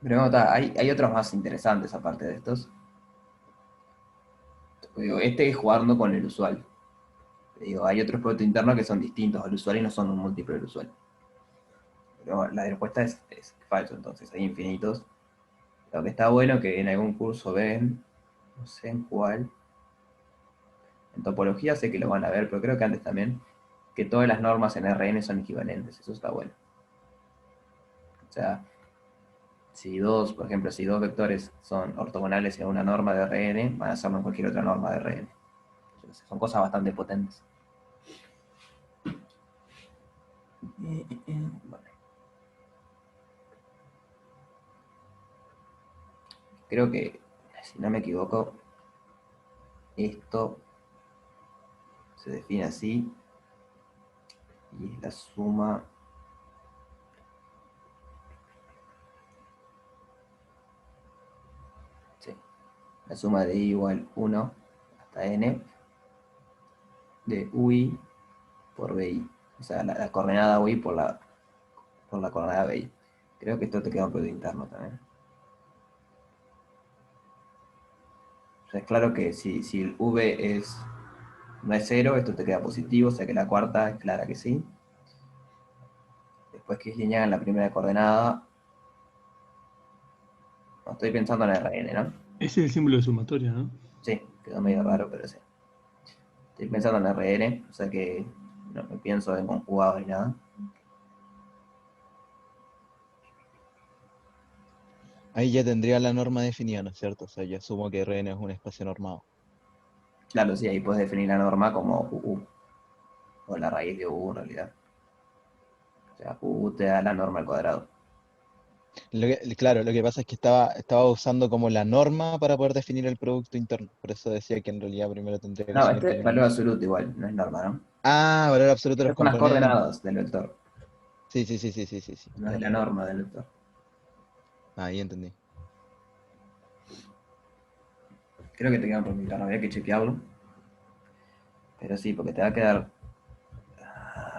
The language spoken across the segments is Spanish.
Pero no, hay otros más interesantes aparte de estos. Digo, este es jugando con el usual. Digo, hay otros productos internos que son distintos al usual y no son un múltiplo del usual. Pero la respuesta es falso, entonces hay infinitos. Lo que está bueno que en algún curso ven, no sé en cuál, en topología sé que lo van a ver, pero creo que antes también, que todas las normas en RN son equivalentes, eso está bueno. O sea, si dos, por ejemplo, si dos vectores son ortogonales en una norma de RN, van a hacerlo en cualquier otra norma de RN. Son cosas bastante potentes. Bueno, creo que, si no me equivoco, esto se define así y es la suma. Sí, la suma de i igual 1 hasta n de ui por bi. O sea, la coordenada ui por la coordenada bi. Creo que esto te queda un producto interno también. O sea, es claro que si el v no es cero, esto te queda positivo, o sea que la cuarta es clara que sí. Después que es lineal en la primera coordenada, no estoy pensando en Rn, ¿no? Ese es el símbolo de sumatoria, ¿no? Sí, quedó medio raro, pero sí. Estoy pensando en Rn, o sea que no me pienso en conjugado ni nada. Ahí ya tendría la norma definida, ¿no es cierto? O sea, ya asumo que Rn es un espacio normado. Claro, sí, ahí puedes definir la norma como UU, o la raíz de UU en realidad. O sea, UU te da la norma al cuadrado. Claro, lo que pasa es que estaba usando como la norma para poder definir el producto interno. Por eso decía que en realidad primero tendría que No, asumir este que es hay valor una... absoluto igual, no es norma, ¿no? Ah, valor absoluto de los Estas son las componentes. coordenadas del vector, Sí, sí, sí, sí, sí, sí, sí. no es Ya, la ya, ya. norma del vector. Ahí entendí. Creo que te quedan por mitad, no habría que chequearlo. Pero sí, porque te va a quedar,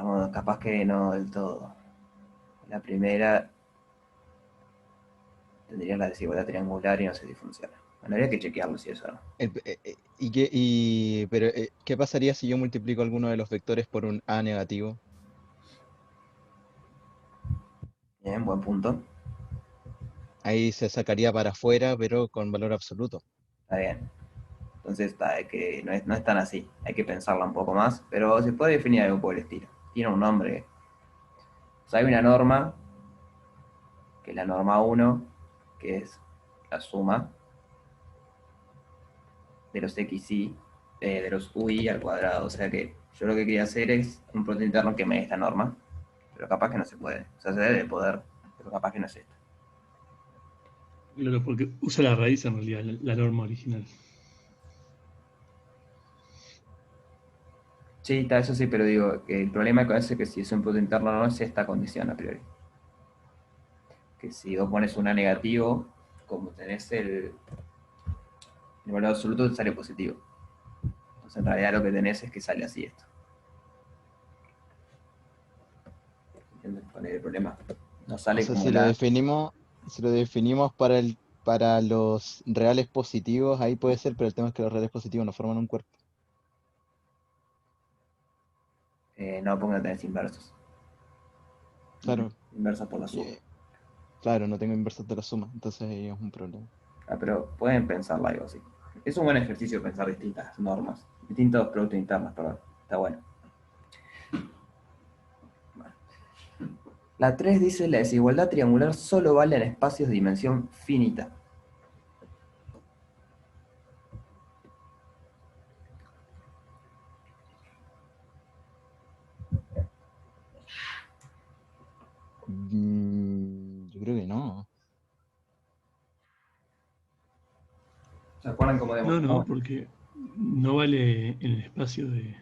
bueno, capaz que no del todo. La primera tendría la desigualdad triangular y no sé si funciona. Bueno, habría que chequearlo si eso no. Pero, ¿qué pasaría si yo multiplico alguno de los vectores por un A negativo? Bien, buen punto. Ahí se sacaría para afuera, pero con valor absoluto. Está bien. Entonces, está, que no es tan así. Hay que pensarla un poco más. Pero se puede definir algo por el estilo. Tiene un nombre. O sea, hay una norma, que es la norma uno, que es la suma de los xy, de los ui al cuadrado. O sea que yo lo que quería hacer es un producto interno que me dé esta norma. Pero capaz que no se puede. O sea, se debe poder, pero capaz que no es esta. Claro, porque usa la raíz en realidad, la norma original. Sí, está, eso sí, pero digo, que el problema con eso es que si es un producto interno no es esta condición a priori. Que si vos pones una negativo, como tenés el valor absoluto, te sale positivo. Entonces en realidad lo que tenés es que sale así esto. ¿Entiendes? ¿Cuál es el problema? No O sale sea, como la... si lo definimos para los reales positivos, ahí puede ser, pero el tema es que los reales positivos no forman un cuerpo. no, porque no tenés inversos. No tenés Claro, inversos por la suma. eh, claro, no tengo inversos de la suma, entonces ahí es un problema. Ah, pero pueden pensarlo algo así. Es un buen ejercicio pensar distintas normas, distintos productos internos, perdón. Está bueno. Bueno. La 3 dice la desigualdad triangular solo vale en espacios de dimensión finita. Yo creo que no. ¿Se acuerdan cómo No, no, demostramos? porque no vale en el espacio de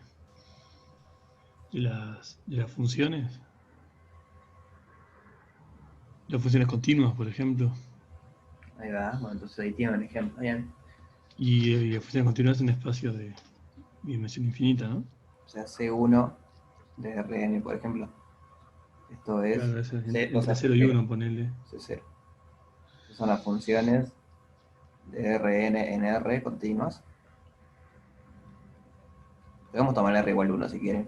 las funciones continuas, por ejemplo, Ahí va, bueno, entonces ahí tiene un ejemplo, bien. y las funciones continuas en espacio de dimensión infinita, ¿no? O sea, C1 de Rn, por ejemplo. Esto es Claro, eso es C, o entre sea, cero y C0. uno, ponele. C0. Son las funciones de Rn en R continuas. Podemos tomar R igual 1 si quieren.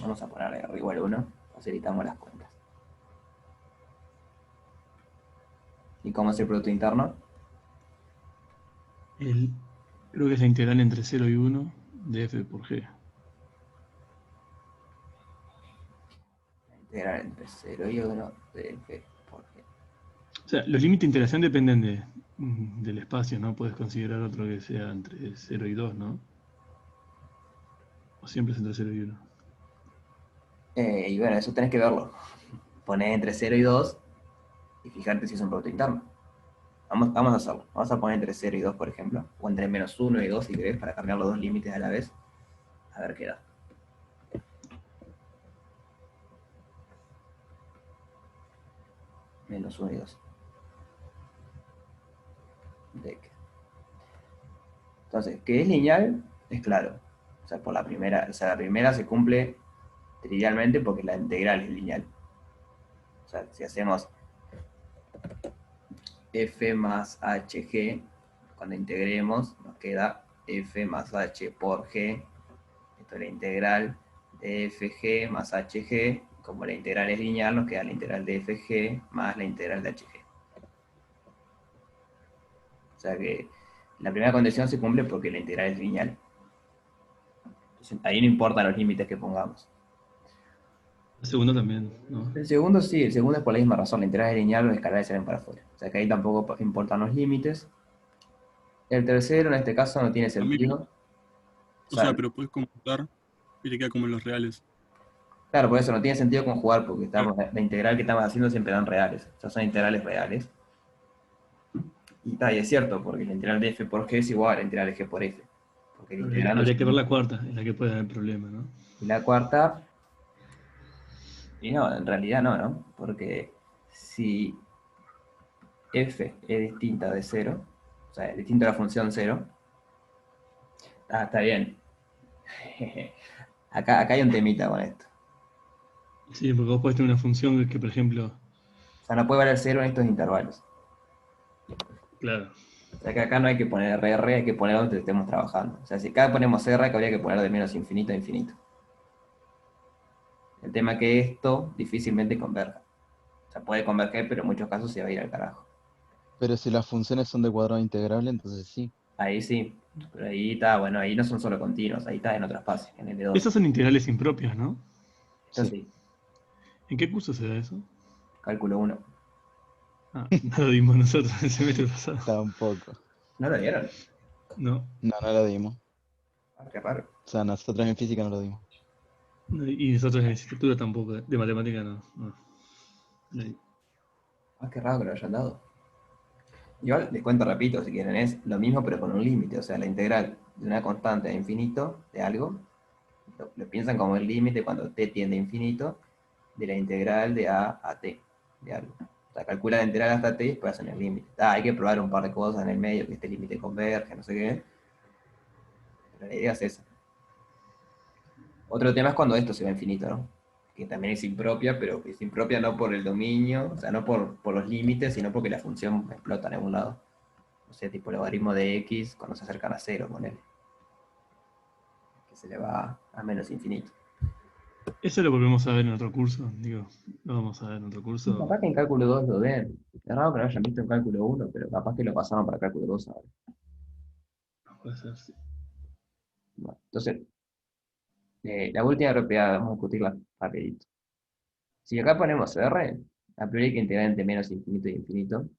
Vamos a poner R igual 1. Facilitamos las cuentas. ¿Y cómo es el producto interno? Creo que es la integral entre 0 y 1 de f por g. La integral entre 0 y 1 de f por g. O sea, los límites de integración dependen del espacio, ¿no? Puedes considerar otro que sea entre 0 y 2, ¿no? O siempre es entre 0 y 1. Y bueno, eso tenés que verlo. Ponés entre 0 y 2 y fijarte si es un producto interno. Vamos a hacerlo. Vamos a poner entre 0 y 2, por ejemplo. O entre menos 1 y 2, si querés, para cambiar los dos límites a la vez. A ver qué da. Menos 1 y 2. Entonces, que es lineal, es claro. O sea, la primera se cumple trivialmente porque la integral es lineal. O sea, si hacemos f más hg, cuando integremos, nos queda f más h por g. Esto es la integral de fg más hg. Como la integral es lineal, nos queda la integral de fg más la integral de hg. O sea que la primera condición se cumple porque la integral es lineal. Entonces, ahí no importan los límites que pongamos. La segunda también, ¿no? El segundo sí, el segundo es por la misma razón, la integral es lineal, los escalares salen para afuera. O sea que ahí tampoco importan los límites. El tercero en este caso no tiene También, sentido. O o sea, sea, pero puedes computar y te queda como en los reales. claro, por eso no tiene sentido conjugar porque Claro. la integral que estamos haciendo siempre dan reales. O sea, son integrales reales. Y es cierto, porque la integral de f por g es igual a la integral de g por f. Porque la integral no es Habría que ver la infinita. cuarta, en la que puede haber problema, ¿no? Y la cuarta, y no, en realidad no, ¿no? Porque si f es distinta de 0, o sea, es distinta a la función 0, está bien. Acá hay un temita con esto. Sí, porque vos podés tener una función que, por ejemplo, O sea, no puede valer 0 en estos intervalos. claro, O sea, que acá no hay que poner RR, hay que poner donde estemos trabajando. O sea, si acá ponemos R, que habría que poner de menos infinito a infinito. El tema es que esto difícilmente converja. O sea, puede converger, pero en muchos casos se va a ir al carajo. Pero si las funciones son de cuadrado integrable, entonces sí. Ahí sí, pero ahí está, bueno, ahí no son solo continuos, ahí está en otro espacio, en L2. esas son integrales impropias, ¿no? Esto Sí, sí, ¿En qué curso se da eso? cálculo 1. Ah, no lo dimos nosotros el semestre pasado. tampoco. ¿No lo vieron? No, No, no lo dimos. Ah, qué raro. O sea, nosotros en física no lo dimos. y nosotros en licenciatura tampoco, de matemática no. No. Ah, qué raro que lo hayan dado. Igual les cuento rapidito si quieren, es lo mismo pero con un límite, o sea, la integral de una constante a infinito de algo, lo piensan como el límite cuando t tiende a infinito de la integral de a t de algo. O sea, calcula la integral hasta t y después hacen el límite. Hay que probar un par de cosas en el medio, que este límite converge, no sé qué, pero la idea es esa. Otro tema es cuando esto se va a infinito, ¿no? Que también es impropia, pero es impropia no por el dominio, o sea, no por los límites, sino porque la función explota en algún lado. O sea, tipo logaritmo de x cuando se acercan a 0, ponele. Que se le va a menos infinito. Eso lo volvemos a ver en otro curso, digo, lo vamos a ver en otro Y curso. capaz que en cálculo 2 lo ven. Es raro que no hayan visto en cálculo 1, pero capaz que lo pasaron para cálculo 2 ahora. Puede ser, sí. Bueno, entonces, la última propiedad, vamos a discutirla rapidito. Si acá ponemos R, a priori hay que integrar entre menos infinito y infinito,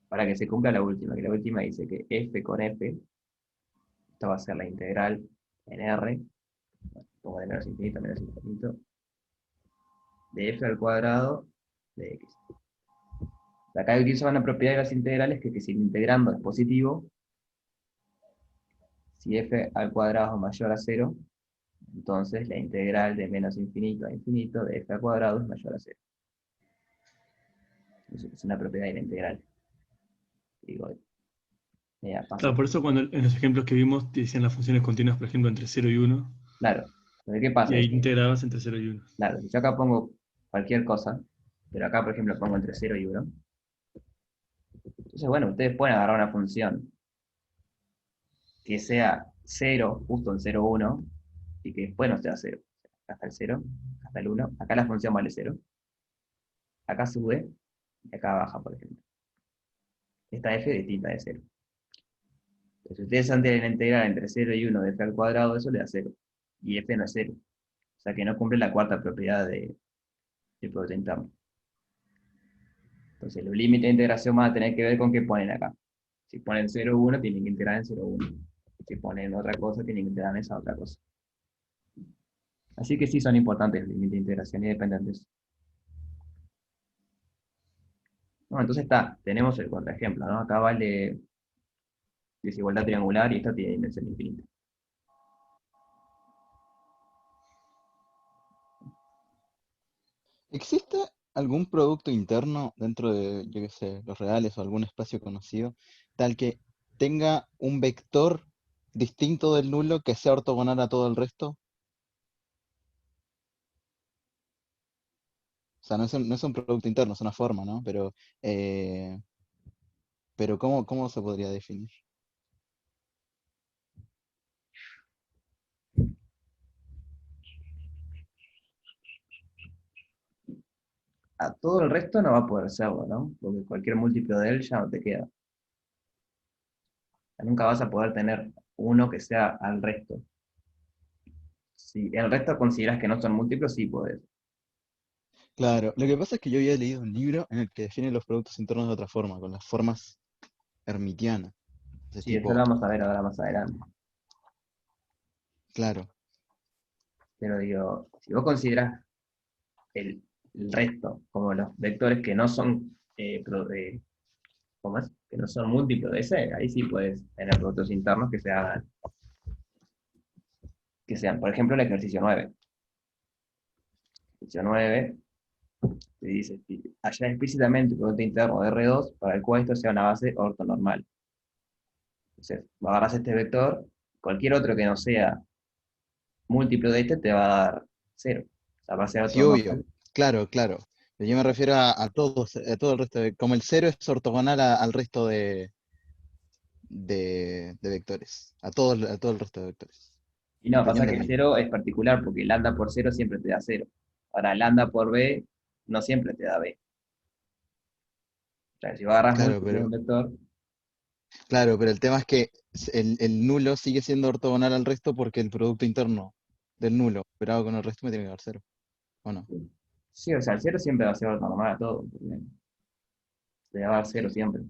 para que se cumpla la última, que la última dice que f con f, esto va a ser la integral en R, pongo de menos infinito, de f al cuadrado de x. Acá utilizo una propiedad de las integrales que si el integrando es positivo, si f al cuadrado es mayor a 0, entonces la integral de menos infinito a infinito de f al cuadrado es mayor a 0. Es una propiedad de la integral. Digo, ya Claro, pasa. por eso cuando en los ejemplos que vimos te decían las funciones continuas, por ejemplo, entre 0 y 1, Claro. Entonces, ¿qué y pasa? ahí integrabas entre 0 y 1. Claro, si yo acá pongo cualquier cosa, pero acá, por ejemplo, pongo entre 0 y 1, Entonces, bueno, ustedes pueden agarrar una función que sea 0, justo en 0, 1, y que después no sea 0. Hasta el 0, hasta el 1. Acá la función vale 0. Acá sube y acá baja, por ejemplo. Esta f es distinta de 0. Entonces, si ustedes antes de la integral entre 0 y 1 de f al cuadrado, eso le da 0. Y f no es 0. O sea que no cumple la cuarta propiedad del producto interno. Entonces, los límites de integración van a tener que ver con qué ponen acá. Si ponen 0, 1, tienen que integrar en 0, 1. Si ponen otra cosa, tienen que integrar en esa otra cosa. Así que sí son importantes los límites de integración y dependen de eso. Bueno, entonces tenemos el contraejemplo, ¿no? Acá vale desigualdad triangular y esta tiene dimensión infinita. ¿Existe algún producto interno dentro de, yo qué sé, los reales o algún espacio conocido, tal que tenga un vector distinto del nulo que sea ortogonal a todo el resto? O sea, no es un producto interno, es una forma, ¿no? Eh, pero ¿cómo se podría definir? A todo el resto no va a poder serlo, ¿no? Porque cualquier múltiplo de él ya no te queda. O sea, nunca vas a poder tener uno que sea al resto. Si el resto consideras que no son múltiplos, sí podés. Claro, lo que pasa es que yo había leído un libro en el que define los productos internos de otra forma, con las formas hermitianas. Entonces, Sí, eso lo tipo, vamos a ver ahora más adelante. claro, Pero digo, si vos considerás el resto como los vectores que no son, ¿cómo es? Que no son múltiplos de ese, ahí sí puedes tener productos internos que sean, por ejemplo, el ejercicio 9. Ejercicio 9 te dice, haya explícitamente un producto interno de R2 para el cual esto sea una base ortonormal. Entonces, agarras este vector, cualquier otro que no sea múltiplo de este te va a dar 0. O sea, va a ser sí, obvio, ortonormal. claro, claro. Pero yo me refiero a todo el resto como el cero es ortogonal al resto de vectores, a todo el resto de vectores, Y no, pasa que el independientemente. 0 es particular porque lambda por 0 siempre te da 0. Ahora, lambda por b no siempre te da b. O sea, si vos agarras Claro, múltiplos de un vector, pero el tema es que el nulo sigue siendo ortogonal al resto porque el producto interno del nulo operado con el resto me tiene que dar cero, ¿o no? sí, o sea, el 0 siempre va a ser ortonormal a todo. Porque te va a dar 0 siempre.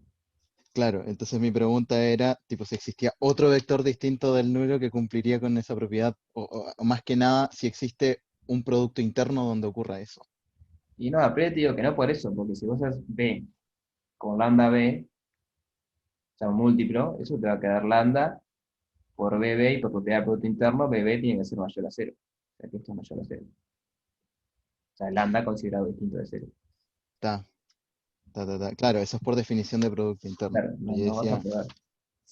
Claro, entonces mi pregunta era, tipo, si existía otro vector distinto del nulo que cumpliría con esa propiedad, o más que nada, si existe un producto interno donde ocurra eso. Y no, pero te digo que no por eso, porque si vos haces b con lambda b, o sea, un múltiplo, eso te va a quedar lambda por bb y por propiedad del producto interno, bb tiene que ser mayor a 0. O sea, que esto es mayor a 0. O sea, lambda considerado distinto de 0. Ta, ta. Claro, eso es por definición de producto interno. Claro, Pero no, yo no vas a decía, poder.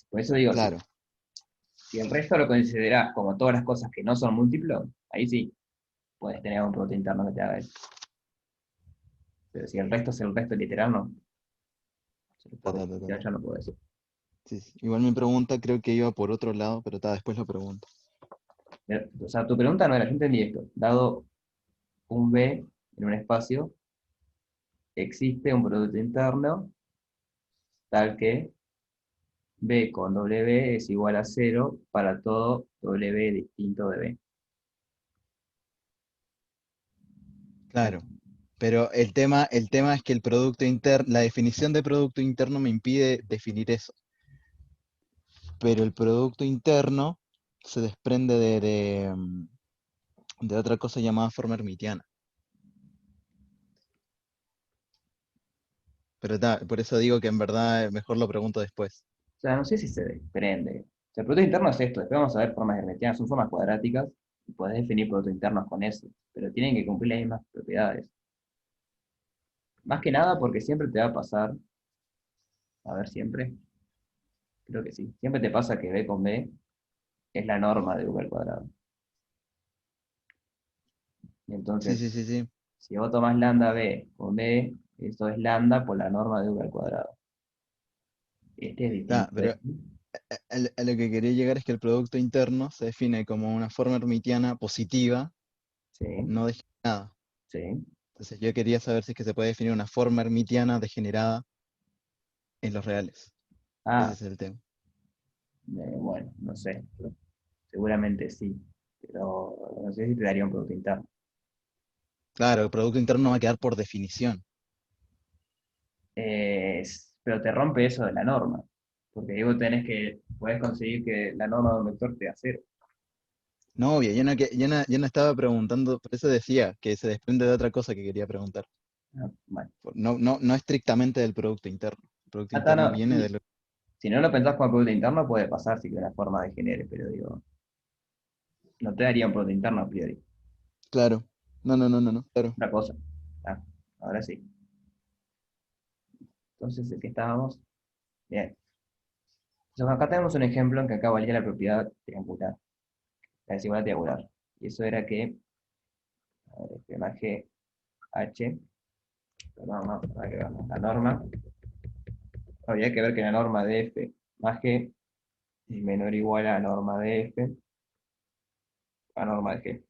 Por eso digo, claro, si el resto lo considerás como todas las cosas que no son múltiplos, ahí sí, puedes tener un producto interno que te haga eso. Pero si el resto es el resto literal, no. ta, Por definición ya no puedo decir. sí, sí. Igual mi pregunta creo que iba por otro lado, pero después lo pregunto. O sea, tu pregunta no era, yo entendí esto. Dado un B en un espacio, existe un producto interno tal que B con W es igual a 0 para todo W distinto de B. Claro, pero el tema es que el producto interno, la definición de producto interno me impide definir eso. Pero el producto interno se desprende de otra cosa llamada forma hermitiana. Pero por eso digo que en verdad mejor lo pregunto después. O sea, no sé si se desprende. O sea, el producto interno es esto, después vamos a ver formas hermitianas, son formas cuadráticas, y podés definir productos internos con eso, pero tienen que cumplir las mismas propiedades. Más que nada porque siempre te va a pasar, a ver, siempre, creo que sí, siempre te pasa que B con B es la norma de V al cuadrado. Y Sí, entonces, sí, sí, sí. si vos tomás lambda B con B, eso es lambda por la norma de V al cuadrado. Este es Ah, distinto. pero a lo que quería llegar es que el producto interno se define como una forma hermitiana positiva, Sí, no degenerada. sí. Entonces yo quería saber si es que se puede definir una forma hermitiana degenerada en los reales. Ese Ah, es el tema. bueno, no sé. Seguramente sí. Pero no sé si te daría un producto interno. Claro, el producto interno va a quedar por definición. Pero te rompe eso de la norma. Porque digo, puedes conseguir que la norma de un vector te da cero. No, obvio, yo no estaba preguntando, por eso decía que se desprende de otra cosa que quería preguntar. Ah, bueno. No estrictamente del producto interno. El producto Hasta interno no, viene de sí. lo... Si no lo pensás como producto interno, puede pasar si que una forma de genere, pero digo, no te daría un producto interno a priori. Claro. No, claro. Otra cosa. Ah, ahora sí. Entonces, ¿en qué estábamos? Bien. Entonces, acá tenemos un ejemplo en que acá valía la propiedad triangular, la desigualdad triangular. Y eso era que, a ver, F más G, H, perdón, no, para que veamos la norma. Habría que ver que la norma de F más G es menor o igual a la norma de F a la norma de G.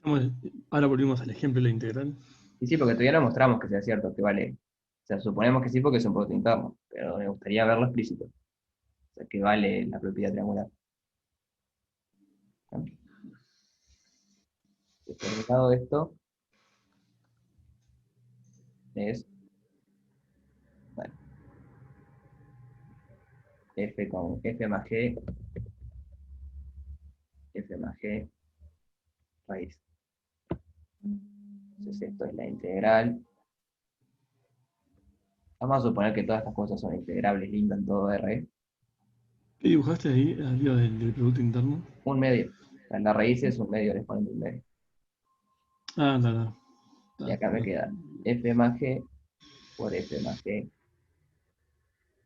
Vamos- Ahora volvimos al ejemplo de la integral. Y sí, porque todavía no mostramos que sea cierto, que vale. O sea, suponemos que sí porque es un producto interno, pero me gustaría verlo explícito. O sea, que vale la propiedad triangular. ¿No? Determinado esto es, bueno, F con F más G, F más G, raíz. Entonces esto es la integral. Vamos a suponer que todas estas cosas son integrables, lindas en todo R. ¿Qué dibujaste ahí arriba del producto interno? Un medio. O sea, la raíz es un medio del exponente de un medio. Ah, está. Y acá me queda F más G por F más G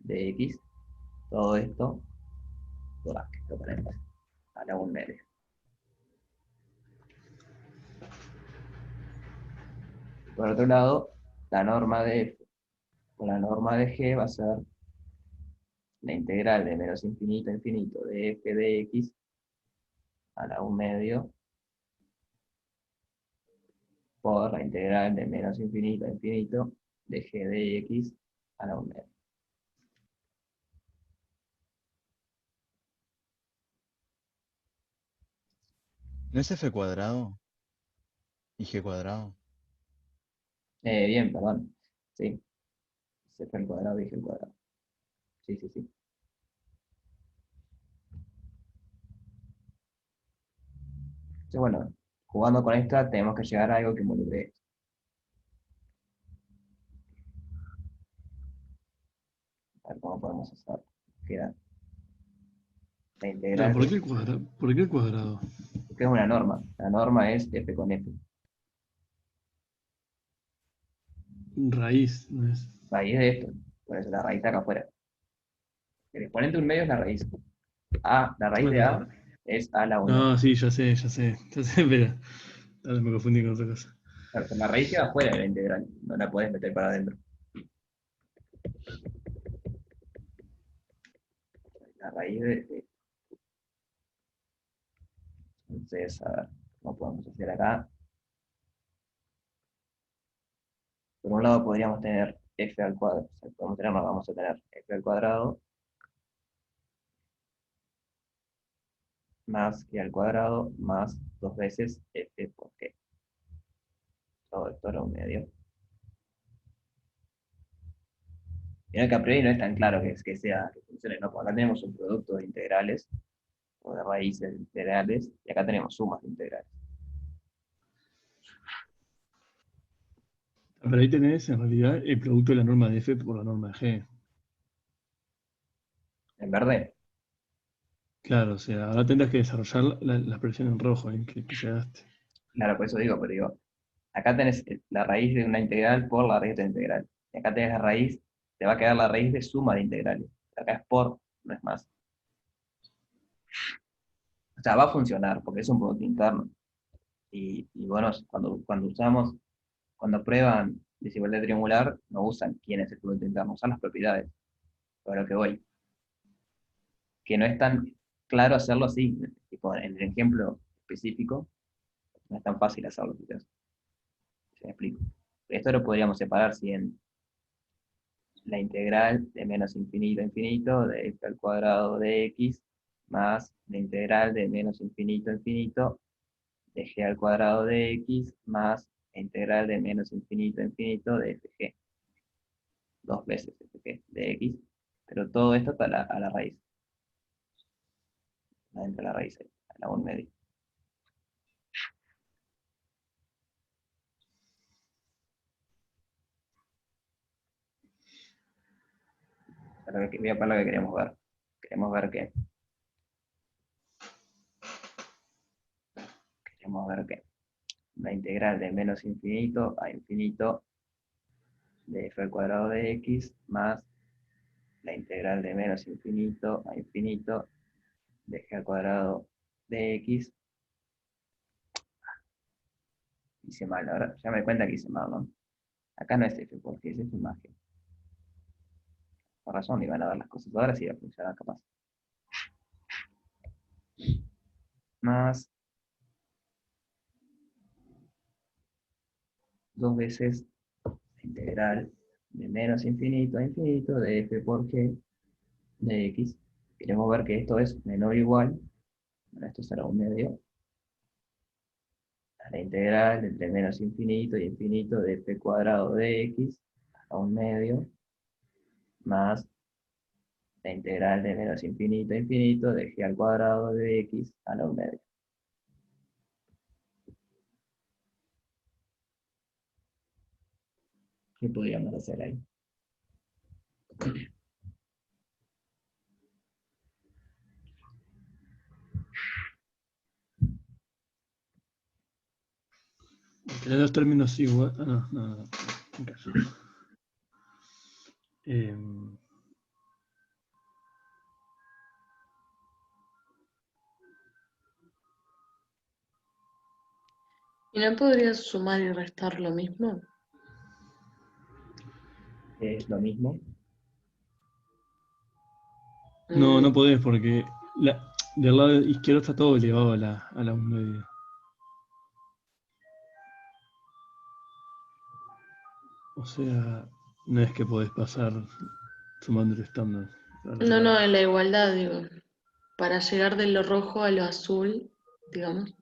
de X. Todo esto, todas esto ponemos a la un medio. Por otro lado, la norma de F con la norma de G va a ser la integral de menos infinito a infinito de F de X a la un medio por la integral de menos infinito a infinito de G de X a la un medio. ¿No es f cuadrado y g cuadrado? Bien, perdón. Sí, se fue el cuadrado, dije el cuadrado. Sí, sí, sí. Entonces, bueno, jugando con esta tenemos que llegar a algo que involucre esto. A ver cómo podemos hacer. Queda la Claro, integral ¿por de, qué el cuadrado? ¿Por qué el cuadrado? que es una norma. La norma es F con F. Raíz, ¿no es? Raíz de esto. Por eso la raíz está acá afuera. El exponente de un medio es la raíz. A, la raíz Ah, de está, A está. es A la 1. No, sí, ya sé, pero ahora me confundí con otra cosa. Claro, pero la raíz queda afuera de la integral. No la puedes meter para adentro. La raíz de. Entonces, a ver, ¿cómo podemos hacer acá? Por un lado podríamos tener F al cuadrado. O sea, podemos tener, no, vamos a tener F al cuadrado más G al cuadrado más dos veces F por G. Todo esto era un medio. Mira que a priori no es tan claro que sea, que funcione, ¿no? Porque acá tenemos un producto de integrales, o de raíces de integrales, y acá tenemos sumas de integrales. Ah, pero ahí tenés en realidad el producto de la norma de F por la norma de G. En verde, Claro, o sea, ahora tendrás que desarrollar la expresión en rojo que quedaste. claro, por eso digo, pero digo, acá tenés la raíz de una integral por la raíz de una integral. Y acá tenés la raíz, te va a quedar la raíz de suma de integrales. Acá es por, no es más. O sea, va a funcionar porque es un producto interno. Y bueno, cuando prueban desigualdad triangular, no usan quién es el producto interno, usan las propiedades. a lo que voy. Que no es tan claro hacerlo así. Tipo, en el ejemplo específico, no es tan fácil hacerlo, quizás. ¿Se me explico? Esto lo podríamos separar si en la integral de menos infinito a infinito de f al cuadrado de x más la integral de menos infinito a infinito de g al cuadrado de x más la integral de menos infinito a infinito de fg. Dos veces fg de x, pero todo esto está a la raíz. Adentro de la raíz, a la 1 medio. Voy a poner lo que queremos ver. Queremos ver que la integral de menos infinito a infinito de f al cuadrado de x más la integral de menos infinito a infinito de g al cuadrado de x. Hice mal, ahora ya me doy cuenta que hice mal, ¿no? Acá no es f, porque es f más g. Por razón me iban a dar las cosas. Ahora sí va a funcionar capaz. Más dos veces la integral de menos infinito a infinito de f por g de x. Queremos ver que esto es menor o igual, bueno, esto será un medio, a la integral entre menos infinito y infinito de f cuadrado de x a un medio, más la integral de menos infinito a infinito de g al cuadrado de x a la un medio. ¿Qué podríamos hacer ahí? Tener dos términos iguales. Ah, no, no, no. Em, ¿Y no podrías sumar y restar lo mismo? Es lo mismo. no, no Mm, podés porque del lado izquierdo está todo elevado a la 1 medio. O sea, no es que podés pasar sumando y restando. No, no, en la igualdad, digo. Para llegar de lo rojo a lo azul, digamos.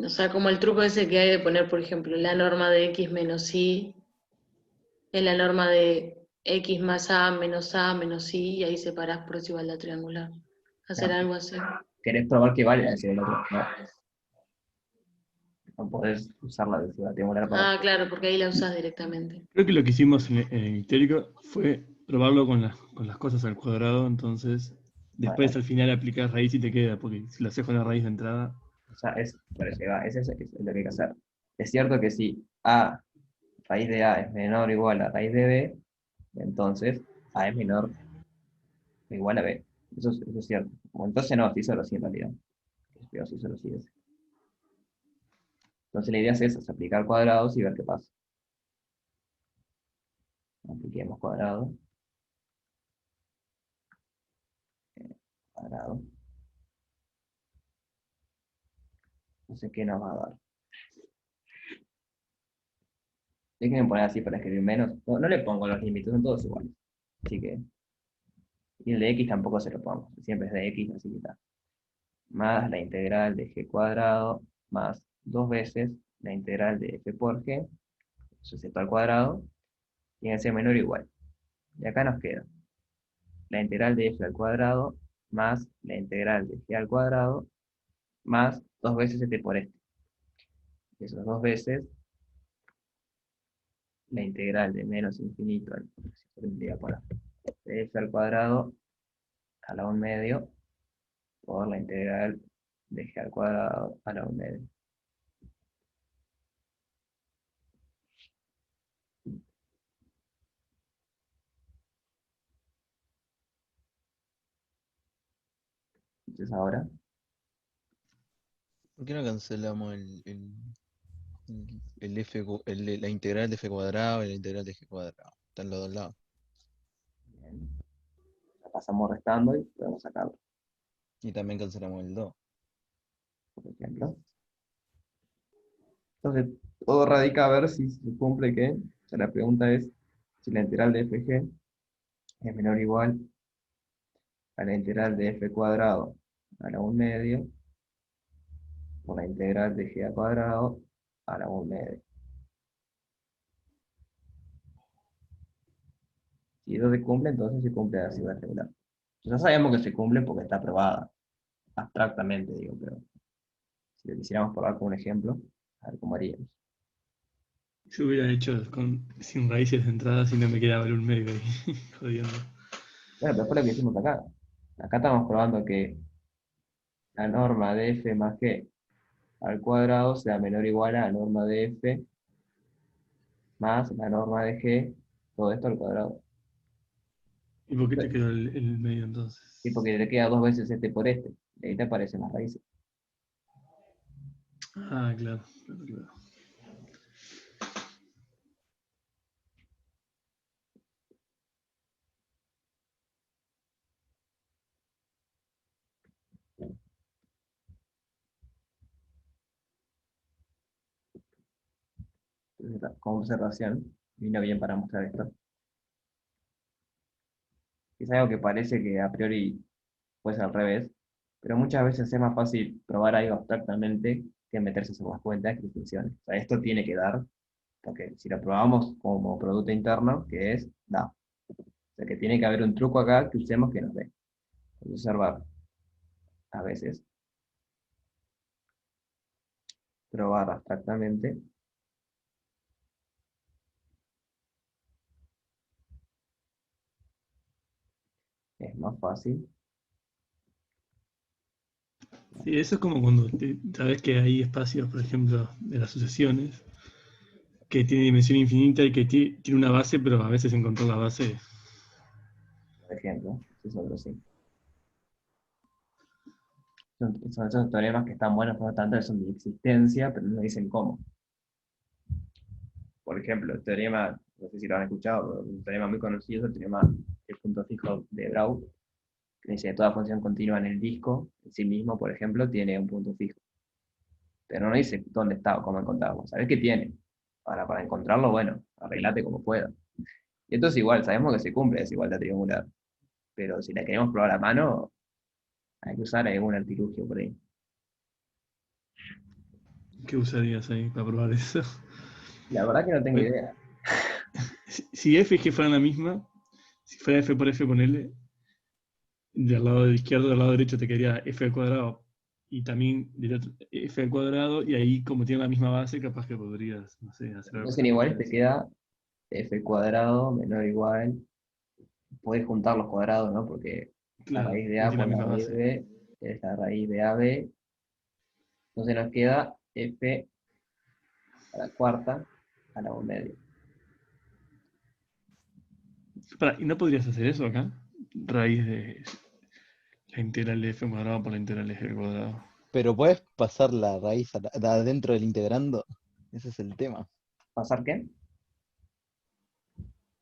O sea, como el truco ese que hay de poner, por ejemplo, la norma de x menos y en la norma de x más a menos y, y ahí separás por desigualdad triangular. Hacer No, algo así. ¿querés probar que vale? Decir el otro. No, no podés usar la desigualdad triangular para. Ah, claro, porque ahí la usás directamente. Creo que lo que hicimos en el teórico fue probarlo con las cosas al cuadrado, entonces Bueno, después al final aplicas raíz y te queda, porque si lo haces con la raíz de entrada, o sea, por eso va, es lo que hay que hacer. Es cierto que si a raíz de a es menor o igual a raíz de b, entonces a es menor o igual a b. Eso es cierto. Bueno, entonces no, sí solo sí en realidad. Es peor si solo sí es. Entonces la idea es esa, es aplicar cuadrados y ver qué pasa. Apliquemos cuadrado. Cuadrado. No sé qué nos va a dar. Déjenme poner así para escribir menos. No, no le pongo los límites, son todos iguales. Así que. Y el de x tampoco se lo pongo. Siempre es de x, así que está. Más la integral de g cuadrado, más dos veces la integral de f por g, eso es esto al cuadrado, tiene que ser menor o igual. Y acá nos queda la integral de f al cuadrado, más la integral de g al cuadrado, más dos veces este por este. Esos dos veces la integral de menos infinito de f al cuadrado a la 1 medio por la integral de g al cuadrado a la 1 medio. Entonces ahora, ¿Por qué no cancelamos el f, la integral de f cuadrado y la integral de g cuadrado? Están los dos lados. Bien. La pasamos restando y podemos sacarlo, Y también cancelamos el 2. por ejemplo. Entonces, todo radica a ver si se cumple que, o sea, la pregunta es si la integral de fg es menor o igual a la integral de f cuadrado a la 1 medio por la integral de g al cuadrado a la 1 medio. Si eso se cumple, entonces se cumple la desigualdad regular. Ya sabemos que se cumple porque está probada, abstractamente digo, pero si lo quisiéramos probar con un ejemplo, a ver cómo haríamos. Yo hubiera hecho sin raíces de entrada si no me quedaba el un medio ahí, jodiendo. Bueno, pero fue lo que hicimos acá. Acá estamos probando que la norma de f más g al cuadrado sea menor o igual a la norma de f más la norma de g, todo esto al cuadrado. ¿Y por qué te quedó el medio entonces? Sí, porque le queda dos veces este por este. Y ahí te aparecen las raíces. Ah, claro, claro, claro. Entonces, como observación, vino bien para mostrar esto. Es algo que parece que a priori puede ser al revés, pero muchas veces es más fácil probar algo abstractamente que meterse en las cuentas que funcione. O sea, esto tiene que dar, porque si lo probamos como producto interno, que es, da. O sea, que tiene que haber un truco acá que usemos que nos dé. Observar, a veces, probar abstractamente, es más fácil. Sí, eso es como cuando sabes que hay espacios, por ejemplo, de las sucesiones, que tiene dimensión infinita y que tiene una base, pero a veces encontrar la base. Por ejemplo, ese es otro sí. Son esos teoremas que están buenos, por lo tanto, son de existencia, pero no dicen cómo. Por ejemplo, el teorema, no sé si lo han escuchado, pero un teorema muy conocido es el teorema del punto fijo de Braun, que dice que toda función continua en el disco, en sí mismo, por ejemplo, tiene un punto fijo. Pero no dice dónde está o cómo encontrarlo. Sabes que tiene. Ahora, para encontrarlo, bueno, arreglate como pueda. Y esto es igual, sabemos que se cumple desigualdad triangular. Pero si la queremos probar a mano, hay que usar algún artilugio por ahí. ¿Qué usarías ahí para probar eso? La verdad que no tengo Bueno, idea. si f y g fueran la misma, si fuera f por f con L, del lado izquierdo, del lado derecho te quedaría f al cuadrado y también del otro f al cuadrado, y ahí como tiene la misma base, capaz que podrías, no sé, hacer algo Entonces en iguales te similar. queda f cuadrado menor o igual. Podés juntar los cuadrados, ¿no? Porque la Claro, raíz de como A tiene por la la misma raíz de base. B es la raíz de AB. Entonces nos queda f a la cuarta a la 1 medio. ¿Y no podrías hacer eso acá? Raíz de la integral de f cuadrado por la integral de g al cuadrado. Pero puedes pasar la raíz adentro del integrando. Ese es el tema. ¿Pasar qué?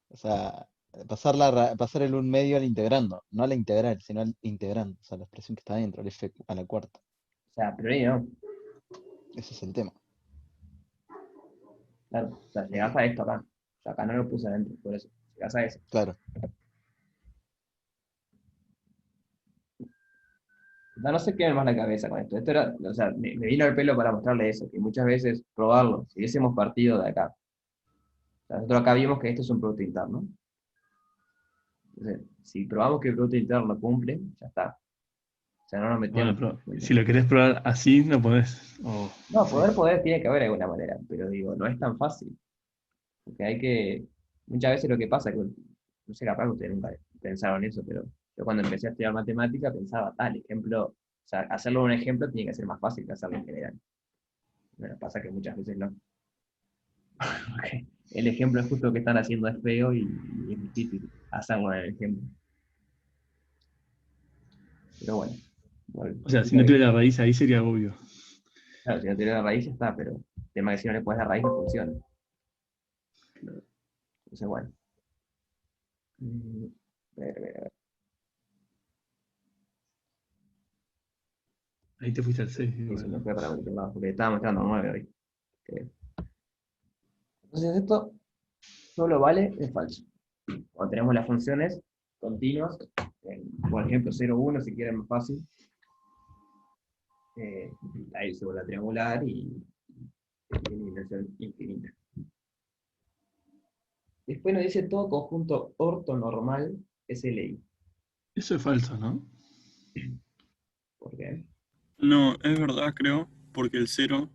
O sea, pasar el un medio al integrando. No a la integral, sino al integrando. O sea, la expresión que está dentro, el f a la cuarta. O sea, a priori no. Ese es el tema. Claro. O sea, llegás a esto acá. O sea, acá no lo puse adentro, por eso. Llegás a eso. Claro. No sé qué me más la cabeza con esto. Esto era, o sea, me vino el pelo para mostrarle eso, que muchas veces probarlo, si hubiésemos partido de acá. O sea, nosotros acá vimos que esto es un producto interno. Entonces, si probamos que el producto interno cumple, ya está. O sea, no nos Bueno, metemos. pero si lo querés probar así, no podés. O, No, sí. poder tiene que haber de alguna manera, pero digo, no es tan fácil. Porque hay que. Muchas veces lo que pasa es que, no sé, capaz que ustedes nunca pensaron eso, pero yo cuando empecé a estudiar matemática pensaba, tal ejemplo, o sea, hacerlo un ejemplo tiene que ser más fácil que hacerlo en general. Bueno, pasa que muchas veces no. Porque el ejemplo justo que están haciendo es feo y es difícil hacerlo en el ejemplo. Pero bueno, O sea, si no tuviera la raíz ahí sería obvio. claro, si no tiene la raíz ya está, pero el tema es que si no le pones la raíz no funciona. Entonces, bueno. ver. Ahí te fuiste al 6. Sí, se me fue para otro lado, porque estaba mostrando 9 hoy. Entonces esto solo vale es falso. Cuando tenemos las funciones continuas, por ejemplo 0, 1, si quieren más fácil, ahí se vuelve a triangular y tiene eliminación infinita. Después nos dice todo conjunto ortonormal es LI. Eso es falso, ¿no? ¿Por qué? No, es verdad, creo, porque el 0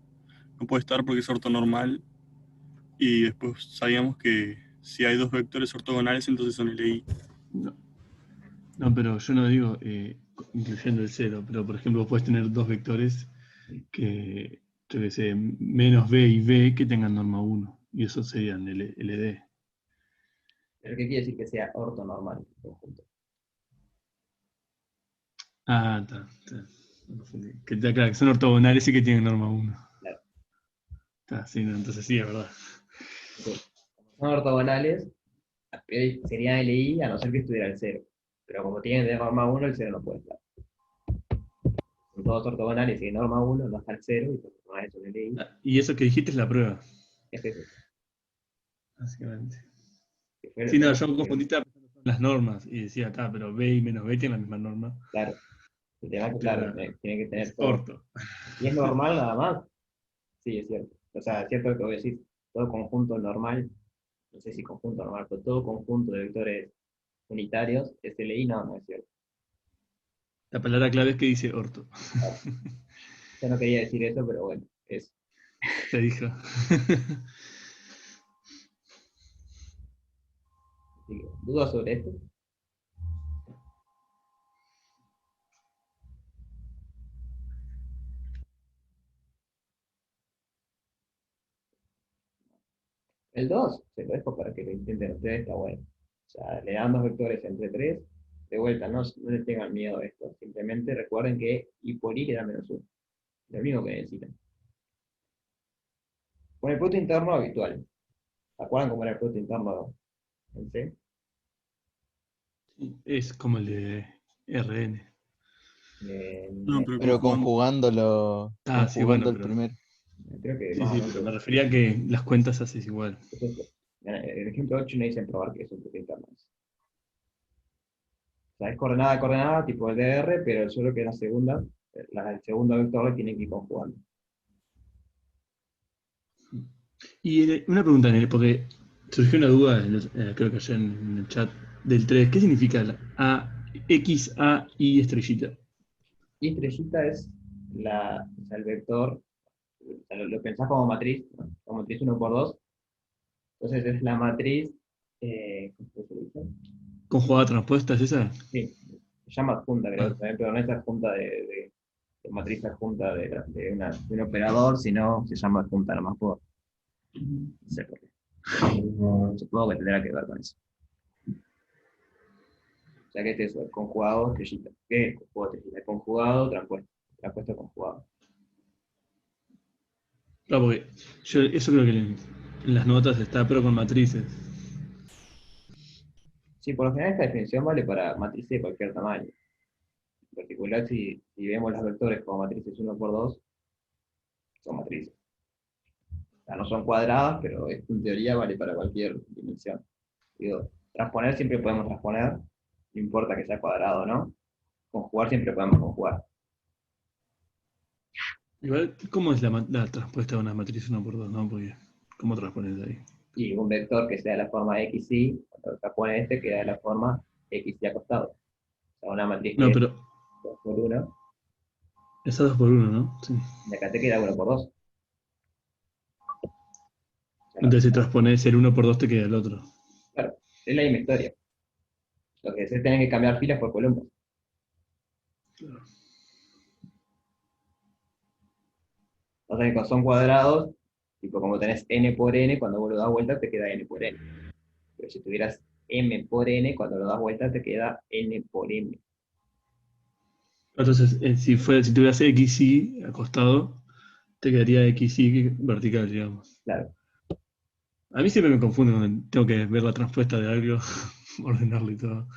no puede estar porque es ortonormal. Y después sabíamos que si hay dos vectores ortogonales, entonces son LI. No, no, pero yo no digo incluyendo el 0, pero por ejemplo puedes tener dos vectores que, yo qué sé, menos b y b que tengan norma 1, y eso serían LD. ¿Pero qué quiere decir que sea ortonormal el conjunto? Ah, está. Claro, que son ortogonales y que tienen norma 1. Claro. Sí, no, entonces sí, es verdad. Entonces, como son ortogonales, a priori sería LI a no ser que estuviera el 0. Pero como tienen de norma 1, el 0 no puede estar. Son todos ortogonales y de norma 1 no está el 0, y entonces no es un LI. Y eso que dijiste es la prueba, Es eso. básicamente. Que fue Sí, no, lo yo que- confundí las normas y decía, pero b y menos b tienen la misma norma. Claro. El tema es que, claro, tiene que tener Es todo. orto. Y es normal nada más. Sí, es cierto. O sea, es cierto lo que voy a decir. Todo conjunto normal, no sé si conjunto normal, pero todo conjunto de vectores unitarios es LI, no es cierto. La palabra clave es que dice orto. Claro. Yo no quería decir eso, pero bueno, es. Se dijo. Así que, ¿dudas sobre esto? El 2 se lo dejo para que lo intenten ustedes, está bueno. O sea, le dan dos vectores entre 3, de vuelta, no les tengan miedo a esto. Simplemente recuerden que I por I le da -1. Lo único que necesitan. Con el producto interno habitual. ¿Se acuerdan cómo era el producto interno en C? Es como el de RN. No, pero Pero conjugando. Sí, bueno, conjugando el pero. primer. Creo que Sí, más o sí, menos pero me refería a que las cuentas haces igual. es esto. En el ejemplo 8 no dicen probar que es un producto interno. O sea, es coordenada a coordenada, tipo el DR, pero solo que la segunda, el segundo vector le tiene que ir conjugando. Y una pregunta, Nele, porque surgió una duda, creo que ayer en el chat del 3. ¿Qué significa la X, A, Y estrellita? Y estrellita es o sea, el vector, o sea, lo pensás como matriz, ¿no? Como matriz 1 por 2. Entonces es la matriz, ¿cómo se dice? ¿Conjugada transpuesta es esa? Sí, se llama adjunta, creo, Ah, también, pero no es adjunta de matriz adjunta de un operador, sino se llama adjunta nomás por. No sé por qué. Supongo que tendrá que ver con eso. O sea que este es el conjugado estrellita. ¿Qué es el conjugado estrellita? Conjugado, transpuesto. Transpuesto conjugado. claro, porque yo eso creo que en las notas está, pero con matrices. Sí, por lo general esta definición vale para matrices de cualquier tamaño. En particular, si vemos los vectores como matrices 1 por 2, son matrices. O sea, no son cuadradas, pero en teoría vale para cualquier dimensión. Digo, transponer siempre podemos transponer, no importa que sea cuadrado o no. Conjugar siempre podemos conjugar. Igual, ¿cómo es la transpuesta de una matriz 1 por 2? ¿No? Porque, ¿cómo transpones ahí? Y un vector que sea de la forma XY, cuando transpone este, queda de la forma XY acostado. O sea, una matriz No, que es pero 2 por 1, es a 2 por 1, ¿no? Sí. y acá te queda 1 por 2. Entonces si transpones el 1 por 2 te queda el otro. Claro, es la misma historia. Lo que se tienen que cambiar filas por columnas. Claro. O sea que cuando son cuadrados, tipo como tenés n por n, cuando vos lo das vuelta te queda n por n. Pero si tuvieras m por n, cuando lo das vuelta te queda n por m. Entonces, si tuvieras XY acostado, te quedaría XY vertical, digamos. Claro. A mí siempre me confunde cuando tengo que ver la transpuesta de algo, ordenarlo y todo.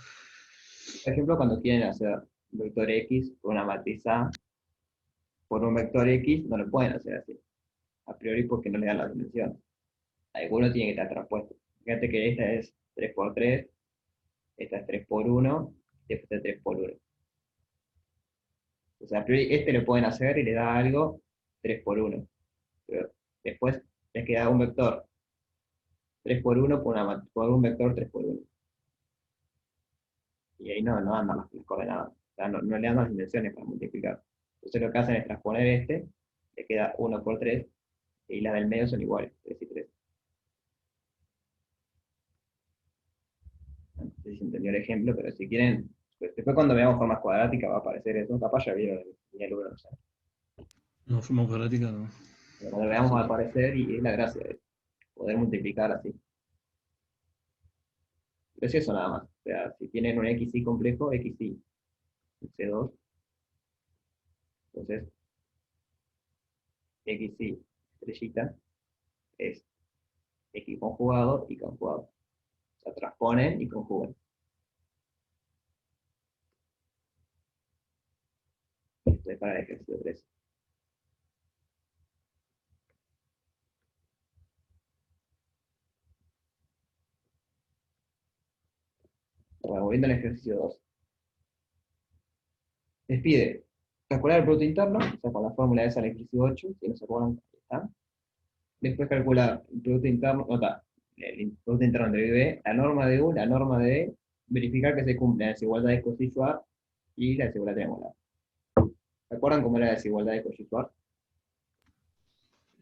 Por ejemplo, cuando quieren hacer un vector X por una matriz A por un vector X, no lo pueden hacer así, a priori porque no le dan las dimensiones. Alguno tiene que estar transpuesto. Fíjate que esta es 3 por 3, esta es 3 por 1, y esta es 3 por 1. O sea, a priori este lo pueden hacer y le da algo 3 por 1. Pero después les queda un vector 3 por 1 por un vector 3 por 1. Y ahí no andan las coordenadas. O sea, no le dan las dimensiones para multiplicar. Entonces lo que hacen es transponer este, le queda 1 por 3, y las del medio son iguales, 3 y 3. No sé si se entendió el ejemplo, pero si quieren, pues después cuando veamos formas cuadráticas va a aparecer eso. Capaz ya vieron el 1, no sé. No, forma cuadrática, no. Pero cuando lo veamos va a aparecer y es la gracia de poder multiplicar así. Pero es eso nada más. O sea, si tienen un XY complejo, XY, C2, entonces XY estrellita es X conjugado y conjugado. O sea, transponen y conjugan. Esto es para el ejercicio 3. Bueno, volviendo al ejercicio 2. Les pide calcular el producto interno, o sea, con la fórmula esa del ejercicio 8, si no se acuerdan, está. Después calcular el producto interno, el producto interno de B, la norma de U, la norma de B, verificar que se cumplen las desigualdades Cauchy-Schwarz y la desigualdad triangular. ¿Se acuerdan cómo era la desigualdad de Cauchy-Schwarz?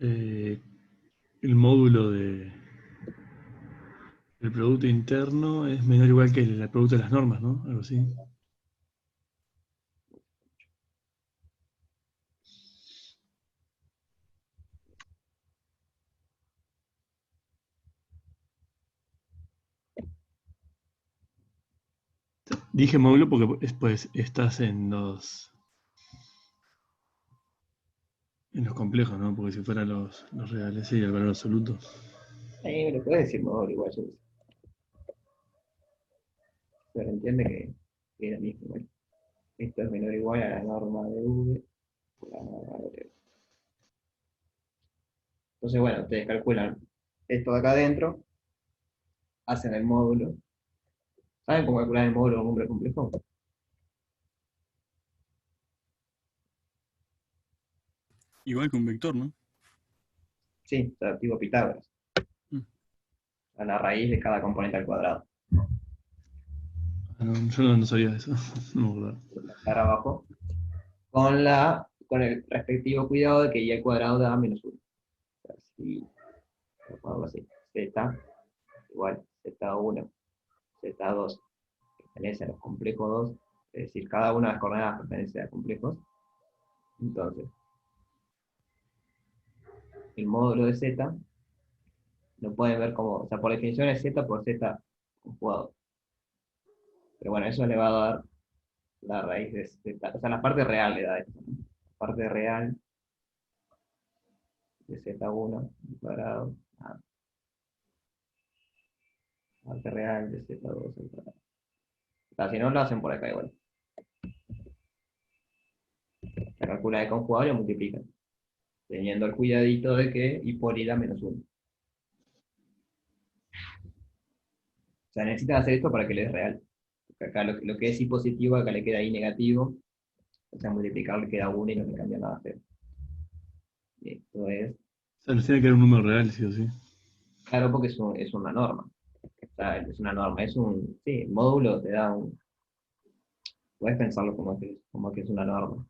El módulo del producto interno es menor o igual que el producto de las normas, ¿no? Algo así. Dije módulo porque después estás en los complejos, ¿no? Porque si fueran los reales sería el valor absoluto. Me lo puedes decir mejor, igual yo sé. Pero entiende que es lo mismo, igual. Esto es menor o igual a la norma de V por la norma de B. Entonces, bueno, ustedes calculan esto de acá adentro, hacen el módulo. ¿Saben cómo calcular el módulo de un número complejo? Igual que un vector, ¿no? Sí, o sea, tipo Pitágoras. Mm. A la raíz de cada componente al cuadrado. Ah, no, yo no sabía eso. No me acordaba. Acá abajo. Con el respectivo cuidado de que y al cuadrado da menos 1. O sea, si lo pongo así, z igual z1, z2 pertenece a los complejos 2, es decir, cada una de las coordenadas pertenece a complejos. Entonces, el módulo de z lo pueden ver como, o sea, por definición es z por z conjugado. Pero bueno, eso le va a dar la raíz de z, o sea, la parte real le da eso, ¿no? La parte real de z1 al cuadrado, la parte real de z2 al cuadrado. O sea, si no lo hacen por acá igual. Se calcula de conjugado y lo multiplican, teniendo el cuidadito de que y por ida menos 1. O sea, necesitan hacer esto para que le dé real. Porque acá lo que es y positivo, acá le queda y negativo. O sea, multiplicar le queda 1 y no le cambia nada a cero. Y esto es, O sea, nos tiene que dar un número real, sí o sí. claro, porque es una norma. O sea, es una norma, sí, el módulo te da un, puedes pensarlo como que es una norma.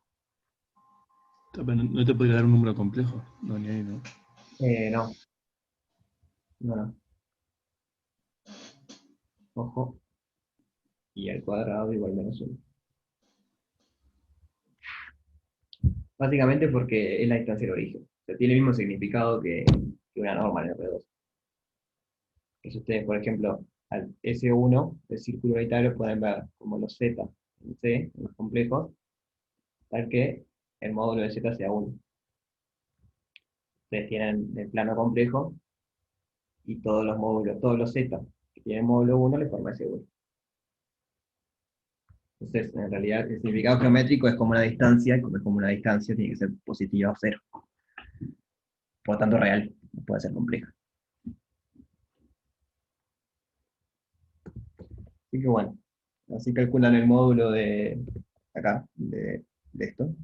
Pero no te podría dar un número complejo. No, ni ahí, ¿no? No, no. Ojo, y al cuadrado igual menos 1. Básicamente porque es la instancia de origen. O sea, tiene el mismo significado que una norma en R2. Entonces ustedes, por ejemplo, al S1 del círculo unitario pueden ver como los Z en C, en los complejos, tal que el módulo de Z sea 1. Ustedes tienen el plano complejo y todos los módulos, todos los Z que tienen módulo 1 le forman S1. Entonces, en realidad, el significado geométrico es como una distancia, y como es como una distancia, tiene que ser positiva o cero. Por lo tanto, real, no puede ser compleja. Así que bueno, así calculan el módulo de acá, de esto.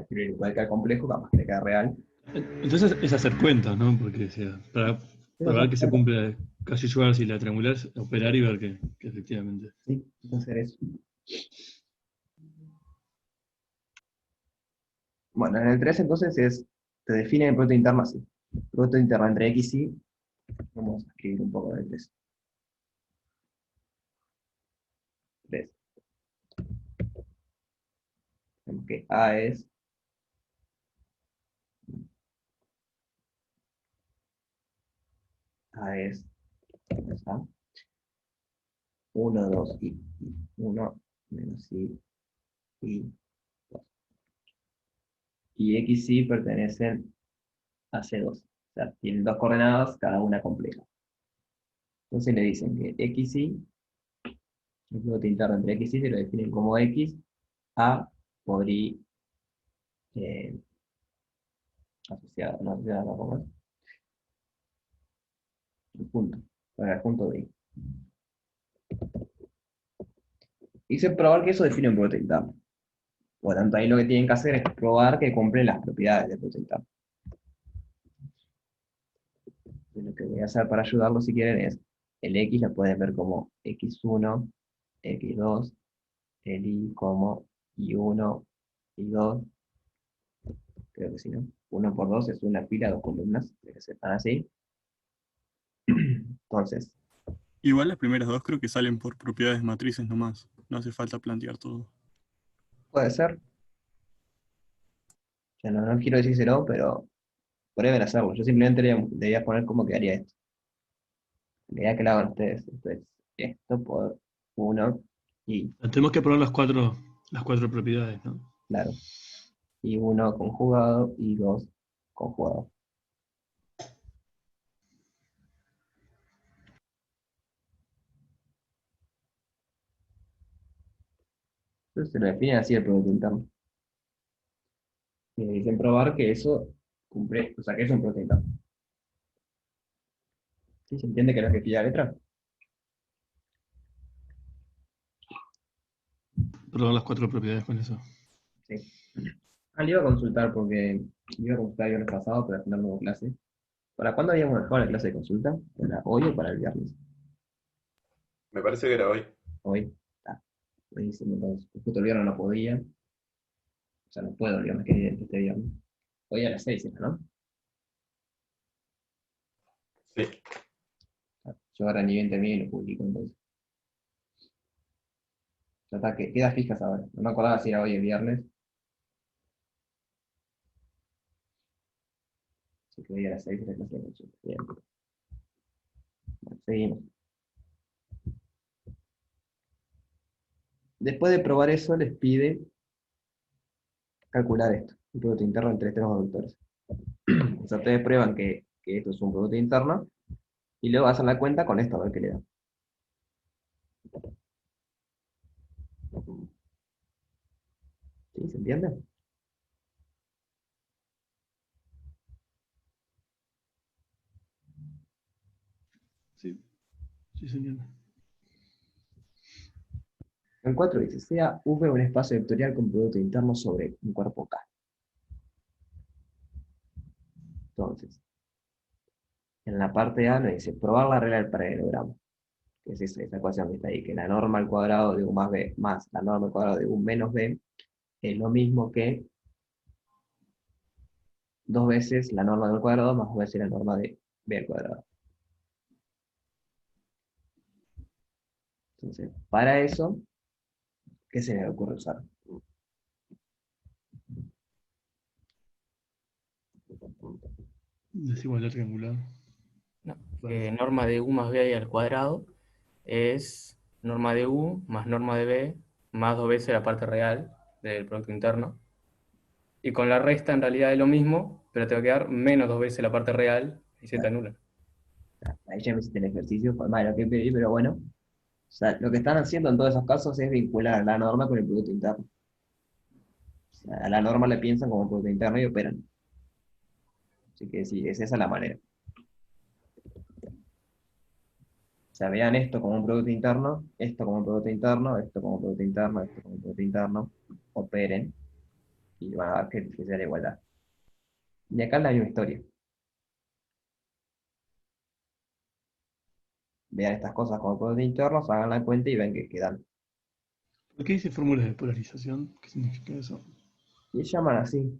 Le puede quedar complejo, capaz que le queda real. Entonces es hacer cuentas, ¿no? Porque o sea, para ver que se cumple casi igual si la triangular es operar y ver que efectivamente. Sí, hacer eso. Bueno, en el 3 entonces te define el producto interno así. Producto interno entre X y Y. Vamos a escribir un poco del 3. 3. Tenemos que A es A, 1, 2 y 1 menos y 2. Y X y Y pertenecen a C2. O sea, tienen dos coordenadas, cada una compleja. Entonces le dicen que X y el producto interno entre X y se lo definen como X, A podría asociado, no asociado, no, ¿cómo es? El punto, para el punto de I. Hice probar que eso define un producto interno. Por lo tanto, ahí lo que tienen que hacer es probar que cumplen las propiedades del producto interno. Entonces, lo que voy a hacer para ayudarlo, si quieren, es el X lo pueden ver como X1, X2, el Y como Y1, Y2, creo que sí, ¿no? 1 por 2 es una fila, dos columnas, que se están así. Entonces, Igual las primeras dos creo que salen por propiedades matrices nomás. No hace falta plantear todo. puede ser. Ya no quiero decírselo, pero prueben a hacerlo. Yo simplemente le voy a poner cómo quedaría esto. La idea que lo hagan ustedes. Esto es esto por 1 y, Tenemos que probar las cuatro propiedades, ¿no? claro, y 1 conjugado y 2 conjugado. Entonces se lo define así el producto interno. Y dicen probar que eso cumple, o sea, que es un producto interno. ¿Sí? ¿Se entiende que no es que pilla la letra? Probar las cuatro propiedades con eso. Sí. Le iba a consultar porque iba a consultar el viernes pasado, pero al final no hubo clase. ¿Para cuándo habíamos dejado la clase de consulta? ¿Para hoy o para el viernes? Me parece que era hoy. Hoy. Está. Buenísimo, entonces. Justo el viernes no podía. O sea, no puedo el viernes que viene, este viernes. Hoy a las 6 era, ¿no? Sí. Yo ahora ni bien terminé y lo publico, entonces. Ya está, que queda fijas ahora. No me acordaba si era hoy el viernes. Así que hoy a las 6 era clase de consulta. Bien. Bueno, seguimos. Después de probar eso, les pide calcular esto, un producto interno entre estos dos vectores. O sea, ustedes prueban que esto es un producto interno y luego hacen la cuenta con esto a ver qué le da. ¿Sí? ¿Se entiende? Sí, sí, señor. El 4 dice, sea V un espacio vectorial con producto interno sobre un cuerpo K. Entonces, en la parte A nos dice, probar la regla del paralelogramo, que es esa ecuación que está ahí, que la norma al cuadrado de U más B más la norma al cuadrado de U menos B es lo mismo que dos veces la norma del cuadrado más dos veces la norma de B al cuadrado. Entonces, para eso, ¿qué se me ocurre usar? Desigualdad triangular. No, norma de u más b al cuadrado es norma de u más norma de b más dos veces la parte real del producto interno. Y con la resta en realidad es lo mismo, pero te va a quedar menos dos veces la parte real y se te anula. Ahí ya me hiciste el ejercicio, fue malo que pedí, pero bueno, sea, lo que están haciendo en todos esos casos es vincular la norma con el producto interno. O sea, a la norma le piensan como un producto interno y operan. Así que sí, es esa la manera. O sea, vean esto como un producto interno, esto como un producto interno, esto como un producto interno, esto como un producto interno, operen y van a ver que sea la igualdad. Y acá es la misma historia. Vean estas cosas como productos internos, hagan la cuenta y ven que quedan. ¿Por qué dice fórmulas de polarización? ¿Qué significa eso? Y llaman así,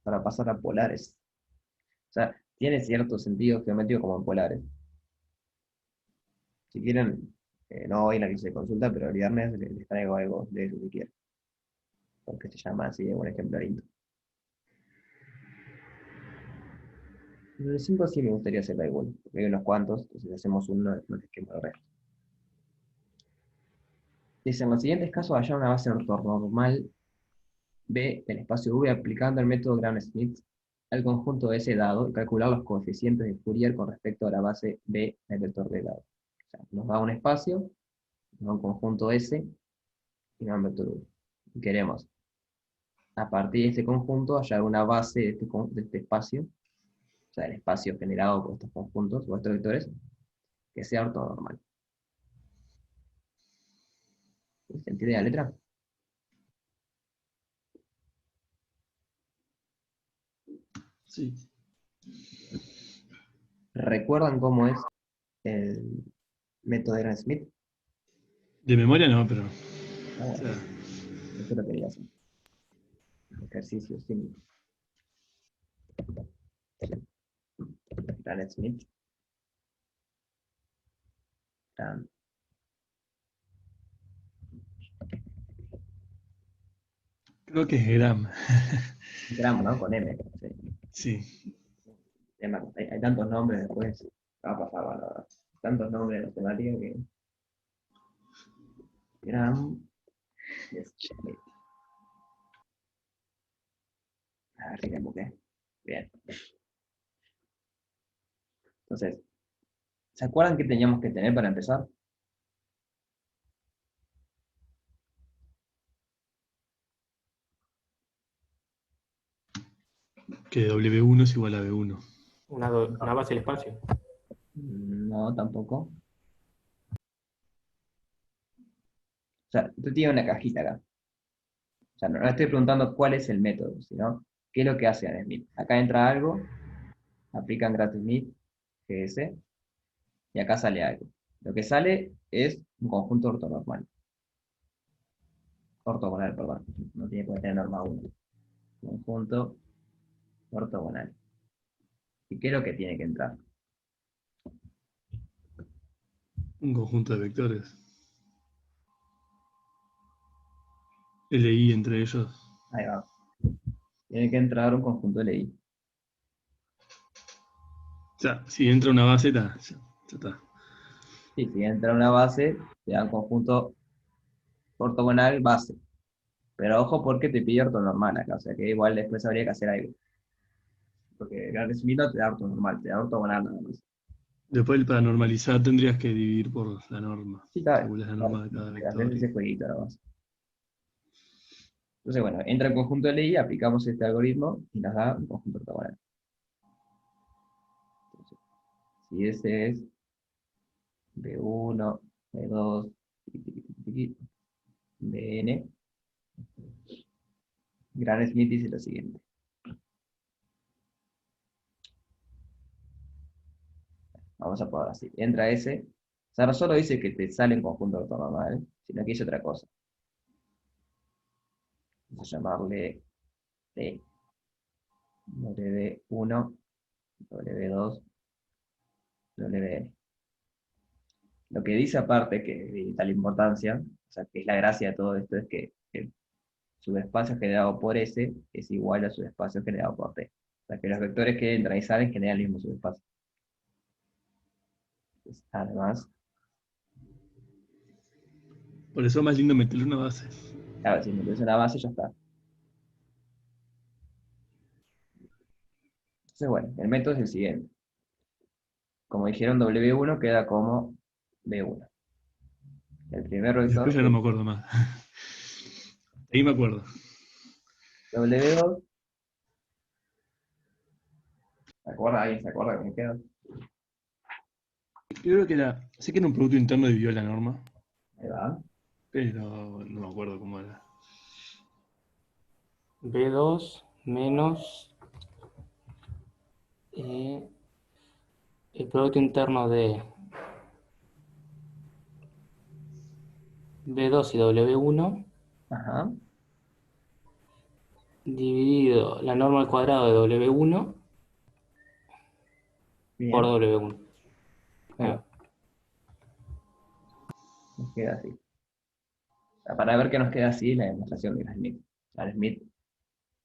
para pasar a polares. O sea, tiene cierto sentido geométrico como en polares. Si quieren, no hoy en la clase de consulta, pero el viernes les traigo algo de eso si quieren. Porque se llama así, de un ejemplarito. En el 5 sí me gustaría hacerlo igual, porque hay unos cuantos, entonces hacemos uno, no les quemo el resto. Dice, en los siguientes casos haya una base ortonormal B del espacio V aplicando el método Gram-Schmidt al conjunto de ese dado y calcular los coeficientes de Fourier con respecto a la base B del vector del dado. O sea, nos da un espacio, nos da un conjunto S y nos da un vector V. Y queremos, a partir de este conjunto, hallar una base de este espacio, o sea, el espacio generado por estos conjuntos o estos vectores, que sea ortonormal. ¿Se entiende la letra? Sí. ¿Recuerdan cómo es el método de Gram-Schmidt? De memoria no, pero. Ah, O bueno, sea, eso lo quería hacer. Ejercicio sin Gram-Schmidt. Gram- creo que es Gram. Gram, ¿no? Con M. Sí. Sí. Hay tantos nombres después. Va a pasar, bueno, tantos nombres en la temática que. Gram-Schmidt. A ver si me busqué. Bien. Entonces, ¿se acuerdan qué teníamos que tener para empezar? Que W1 es igual a B1. Una base del espacio. No, tampoco. O sea, tú tienes una cajita acá. O sea, no estoy preguntando cuál es el método, sino qué es lo que hace Adam Smith. Acá entra algo, aplican Gram Smith, GS, y acá sale algo. Lo que sale es un conjunto ortonormal. Ortogonal, perdón. No tiene por qué tener norma 1. Conjunto ortogonal. ¿Y qué es lo que tiene que entrar? Un conjunto de vectores. LI entre ellos. Ahí va. Tiene que entrar un conjunto LI. O sea, si entra una base, ya está. Sí, si entra una base, te da un conjunto ortogonal base. Pero ojo porque te pide ortonormal acá, o sea que igual después habría que hacer algo. Porque Gram Smith no te da ortonormal, te da ortogonal nada más. Después, para normalizar, tendrías que dividir por la norma. Sí, está bien. Calculas la norma de cada Haces vector. ese jueguito nada más. Entonces, bueno, entra el conjunto de LI, aplicamos este algoritmo y nos da un conjunto ortogonal. Entonces, si ese es B1, B2, Bn, Gram Smith dice lo siguiente. Vamos a probar así. Entra ese. O sea, no solo dice que te sale en conjunto ortonormal, sino que dice otra cosa. Vamos a llamarle T, W1, W2, WN. Lo que dice aparte, que de tal importancia, o sea, que es la gracia de todo esto, es que el subespacio generado por S es igual al subespacio generado por T. O sea, que los vectores que entran y salen generan el mismo subespacio. Entonces, además, Por eso es más lindo meterle una base. claro, si metes una base ya está. Entonces, bueno, el método es el siguiente. Como dijeron, W1 queda como B1. El primer Después vector ya no es me acuerdo más. Ahí me acuerdo. W2. ¿Se acuerda? ¿Alguien se acuerda cómo queda? Yo creo que era, sé que era un producto interno de la norma, Ahí va. pero no me acuerdo cómo era. B2 menos el producto interno de B2 y W1 Ajá. dividido la norma al cuadrado de W1 por Bien. W1. Ahí va. Nos queda así. O sea, para ver que nos queda así la demostración de la Smith. La Smith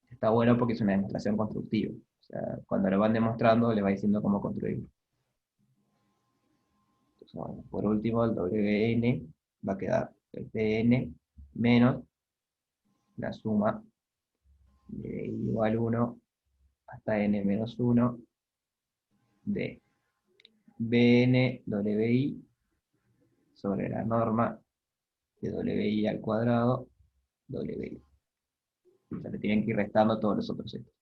está bueno porque es una demostración constructiva. O sea, cuando lo van demostrando, le va diciendo cómo construirlo. Entonces, bueno, por último, el Wn va a quedar el Pn menos la suma de i igual 1 hasta n menos 1 de Bn Wi sobre la norma de Wi al cuadrado Wi. O sea, le tienen que ir restando todos los otros estos.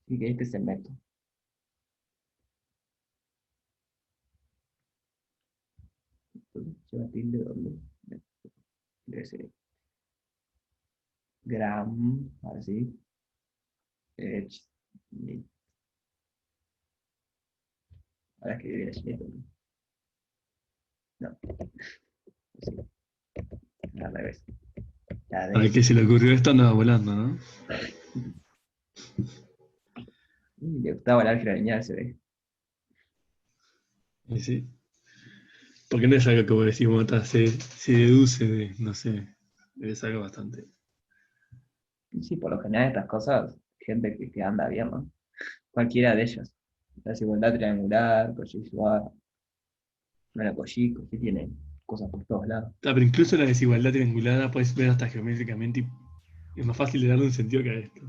Así que este es el método. Entonces, lleva tilde doble. Debe ser gram, así. Schmidt. Ahora escribir Schmidt. No, sí, al revés. La Al D. que se le ocurrió esto andaba volando, ¿no? Le gustaba el álgebra lineal, se ve. Y sí. Porque no es algo que vos decís, bueno, se deduce de, no sé, le saca bastante. Sí, por lo general estas cosas, gente que anda bien, ¿no? Cualquiera de ellas. La desigualdad triangular, Cauchy-Schwarz, bueno, Cauchy tiene cosas por todos lados. Ah, pero incluso la desigualdad triangulada puedes ver hasta geométricamente y es más fácil de darle un sentido que a esto.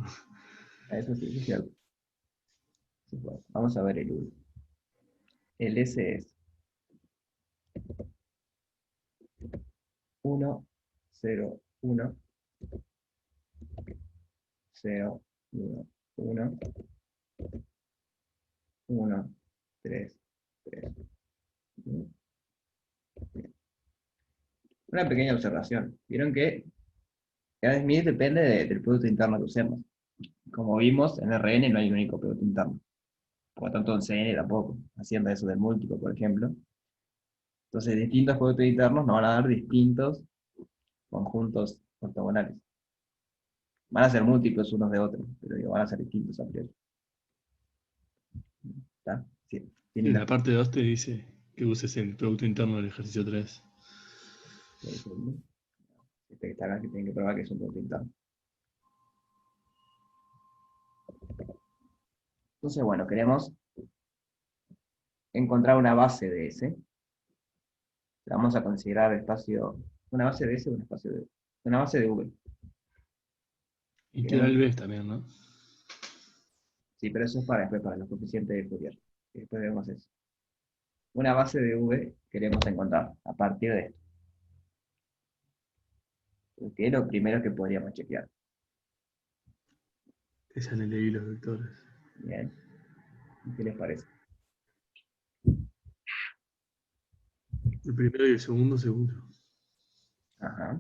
Eso sí, es cierto. Sí, bueno, vamos a ver el U. El S es 1, 0, 1, 0, 1, 1, 1, 3, 3. Una pequeña observación. Vieron que cada Smith depende del producto interno que usemos. Como vimos, en Rn no hay un único producto interno. Por lo tanto, en Cn tampoco. Haciendo eso del múltiplo, por ejemplo. Entonces, distintos productos internos nos van a dar distintos conjuntos ortogonales. Van a ser múltiplos unos de otros, pero digo, van a ser distintos a priori. ¿Está? Sí. En la parte 2 te dice que uses el producto interno del ejercicio 3. Este que está acá que tiene que probar que es un producto interno. Entonces, bueno, queremos encontrar una base de S. Vamos a considerar espacio, una base de S o un espacio de una base de V. Integral B también, ¿no? Sí, pero eso es para después, para los coeficientes de Fourier. Y después vemos eso. Una base de V queremos encontrar a partir de esto. Que es lo primero que podríamos chequear. Que ya le leí los vectores. Bien. ¿Qué les parece? El primero y el segundo, seguro. Ajá.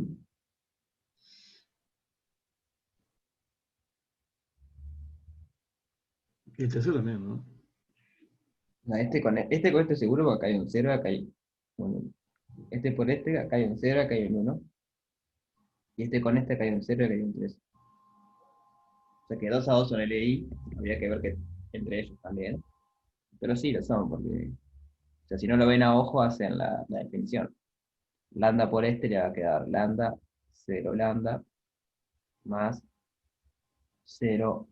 Y el tercero también, ¿no? No, este con este seguro, porque acá hay un 0, acá hay un 1. Este por este, acá hay un 0, acá hay un 1. Y este con este, acá hay un 0, acá hay un 3. O sea que 2 a 2 son LI, habría que ver que entre ellos también. Pero sí lo son, porque o sea, si no lo ven a ojo, hacen la definición. Lambda por este le va a quedar lambda, 0 lambda, más 0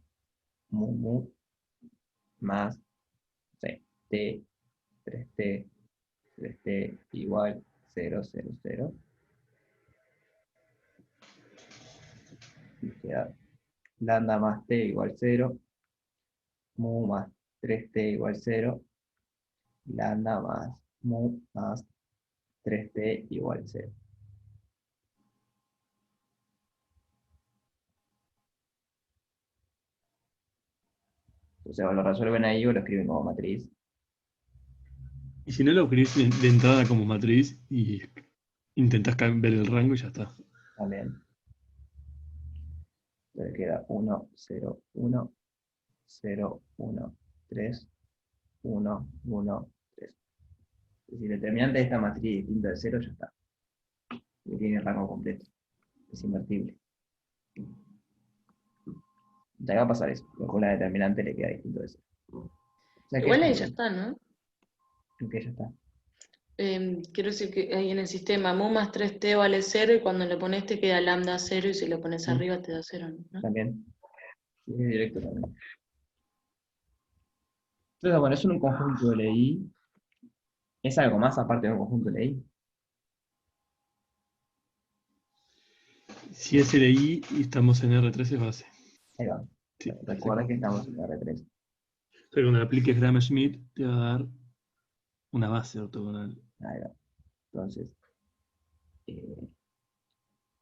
mu mu, más sí, t, 3t, 3t igual 0, 0, 0. Y queda lambda más t igual 0, mu más 3t igual 0, lambda más mu más 3t igual 0. Entonces o lo resuelven ahí o lo escriben como matriz. Y si no lo escribís de entrada como matriz y intentás ver el rango y ya está. También. Entonces queda 1, 0, 1, 0, 1, 3, 1, 1, 3. Si el determinante de esta matriz es distinto de 0, ya está. Y tiene el rango completo. Es invertible. Ya va a pasar eso. Porque una determinante le queda distinto de 0. O sea que Igual es ahí un- ya está, ¿no? que ya está. Quiero decir que ahí en el sistema mu más 3t vale 0 y cuando le pones te queda lambda 0 y si lo pones arriba te da 0, ¿no? También. Sí, es directo también. Entonces, bueno, es un conjunto de LI. ¿Es algo más aparte de un conjunto de LI? Si es LI y estamos en R3 es base. Ahí va. Sí, Recuerda que estamos en R3. pero cuando apliques Gram-Schmidt te va a dar una base ortogonal. Ahí va. Entonces,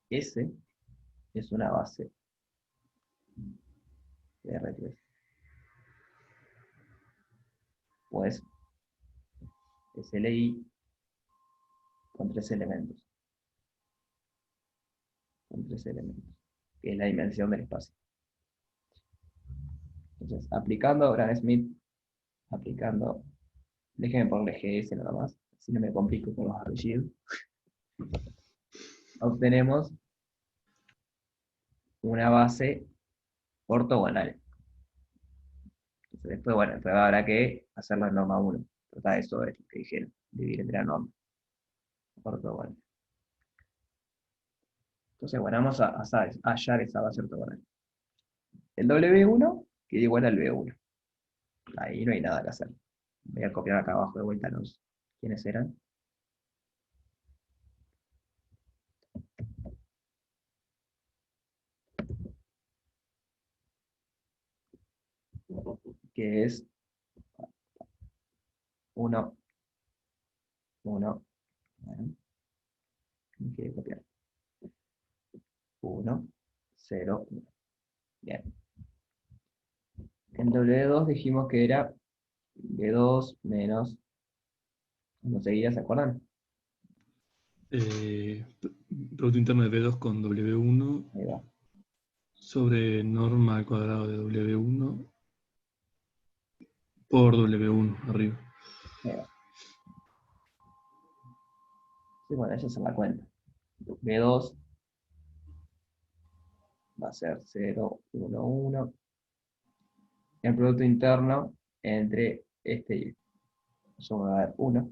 S es una base de R3. Pues es LI con 3 elementos. Con 3 elementos. Que es la dimensión del espacio. Entonces, aplicando Gram-Schmidt, aplicando, déjenme ponerle GS nada más, así no me complico con los apellidos, obtenemos una base ortogonal. Entonces, después, bueno, después habrá que hacerlo en norma 1. Trata de eso, es lo que dijeron, dividir entre la norma. Ortogonal. Entonces, bueno, vamos a hallar esa base ortogonal. El W1 queda igual al B1. Ahí no hay nada que hacer. Voy a copiar acá abajo de vuelta los quiénes eran. Que es 1, 1, bueno, me quiere copiar. 1, 0, 1. Bien. En W2 dijimos que era B2 menos, ¿cómo seguía? ¿Se acuerdan? Producto interno de B2 con W1 Ahí va. sobre norma al cuadrado de W1 por W1 arriba. Ahí va. Sí, bueno, esa es la cuenta. B2 va a ser 0, 1, 1. El producto interno entre este y este. Eso va a dar 1.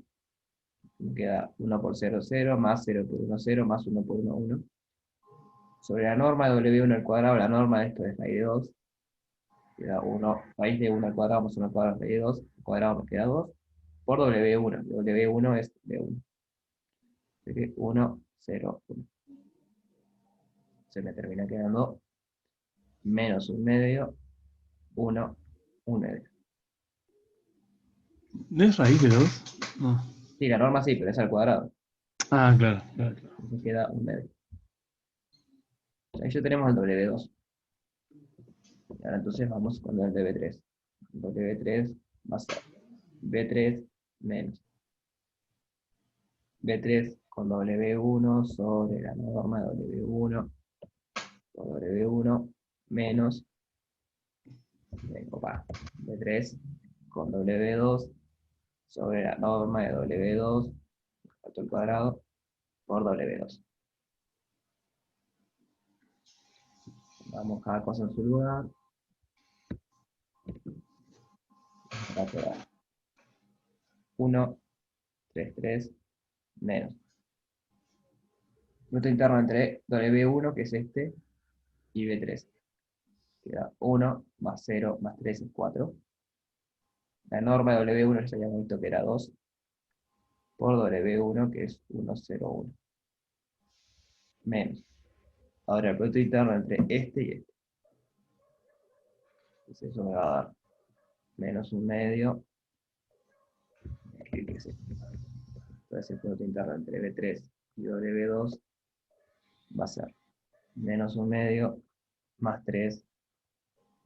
Me queda 1 por 0, 0, más 0 por 1, 0, más 1 por 1, 1. Sobre la norma de W1 al cuadrado, la norma de esto es raíz de 2. Queda 1, raíz de 1 al cuadrado más 1 al cuadrado, raíz de 2. El cuadrado nos queda 2. Por W1. W1 es B1. Así que 1, 0, 1. Se me termina quedando menos 1 medio, 1, 1 medio. ¿No es raíz de 2? No. Sí, la norma sí, pero es al cuadrado. Ah, claro, claro. Entonces queda 1 medio. Ahí ya tenemos el W2. Y ahora entonces vamos con el W3. El W3 va a ser B3 menos B3 con W1 sobre la norma de W1 por W1 menos B3 con W2 sobre la norma de W2 al cuadrado por W2. Vamos cada cosa en su lugar. Acá queda 1, 3, 3 menos. Producto interno entre W1, que es este, y B3. Queda 1 más 0 más 3 es 4. La norma de W1 ya habíamos visto que era 2 por W1, que es 1, 0, 1. Menos. Ahora el producto interno entre este y este. Entonces eso me va a dar menos 1 medio. Entonces Entonces el producto interno entre B3 y W2 va a ser menos 1 medio más 3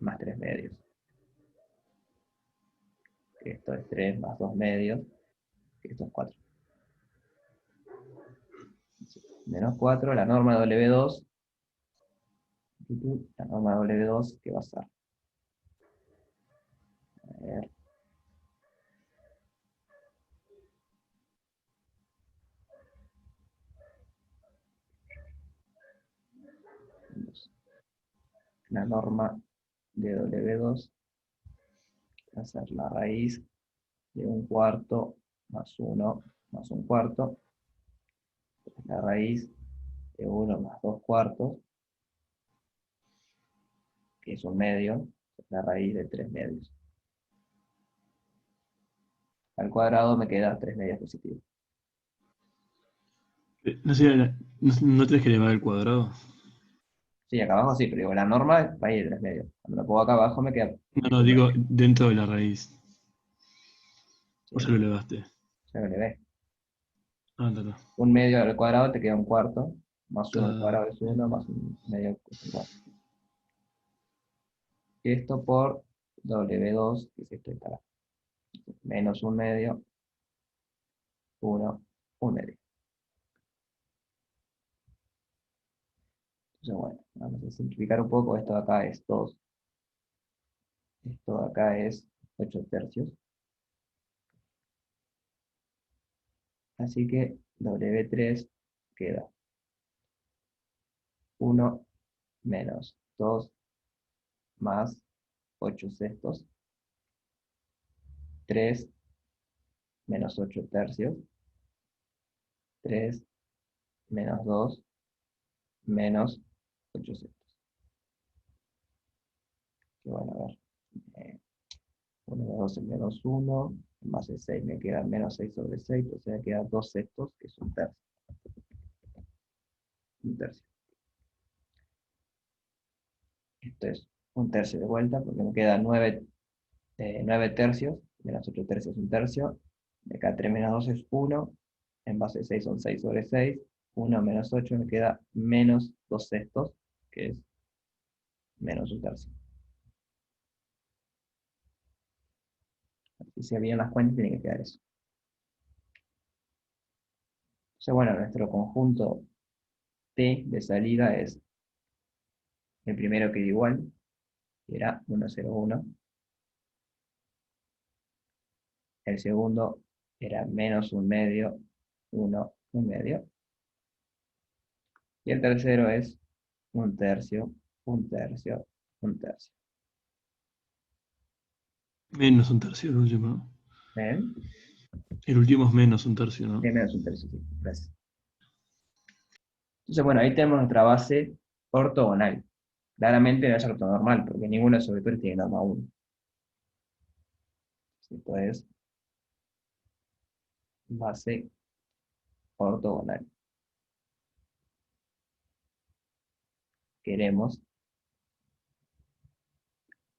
medios. Esto es 3 más 2 medios, esto es 4. Menos 4, la norma de W2, la norma de W2, ¿qué va a ser? A ver. La norma de W2 va a ser la raíz de 1/4 más 1 más 1/4, la raíz de 1 más 2/4, que es 1 medio, la raíz de 3 medios. Al cuadrado me queda 3 medios positivos. No sé, no tenés que elevar el cuadrado. Sí, acá abajo sí, pero digo, la norma va a ir de 3 medios. Cuando lo pongo acá abajo me queda... No, digo dentro de la raíz. Sí, O ya lo elevaste. ya lo elevé. Ah, está. 1 medio al cuadrado te queda 1/4, más 1 al Ah, cuadrado es 1, más 1 medio es 1/4. Esto por W2, que es esto de acá. Menos 1 medio, 1, 1 medio. Entonces, bueno, vamos a simplificar un poco. Esto de acá es 2. Esto de acá es 8 tercios. Así que W3 queda 1 menos 2 más 8 sextos. 3 menos 8 tercios. 3 menos 2 menos 8 sextos. Que bueno, a ver. 1 menos 2 es menos 1. Más el 6 me queda menos 6 sobre 6. O sea, queda 2 sextos, que es 1 tercio. 1 tercio. Esto es 1 tercio de vuelta, porque me queda 9 tercios. Menos 8 tercios es 1 tercio. De acá 3 menos 2 es 1. En base de 6 son 6 sobre 6. 1 menos 8 me queda menos 2 sextos, que es menos 1 tercio. Si se bien las cuentas, tiene que quedar eso. Entonces, bueno, nuestro conjunto T de salida es el primero que da igual, que era 1, 0, 1. El segundo era menos 1 medio, 1, 1 medio. Y el tercero es 1 tercio, 1 tercio, 1 tercio. menos 1/3 el último. ¿Ven? El último es menos 1/3, ¿no? Sí, menos 1 tercio, sí. Gracias. Entonces, bueno, ahí tenemos nuestra base ortogonal. Claramente no es ortonormal, porque ninguno de esos vectores tiene norma 1. Esto es base ortogonal. Queremos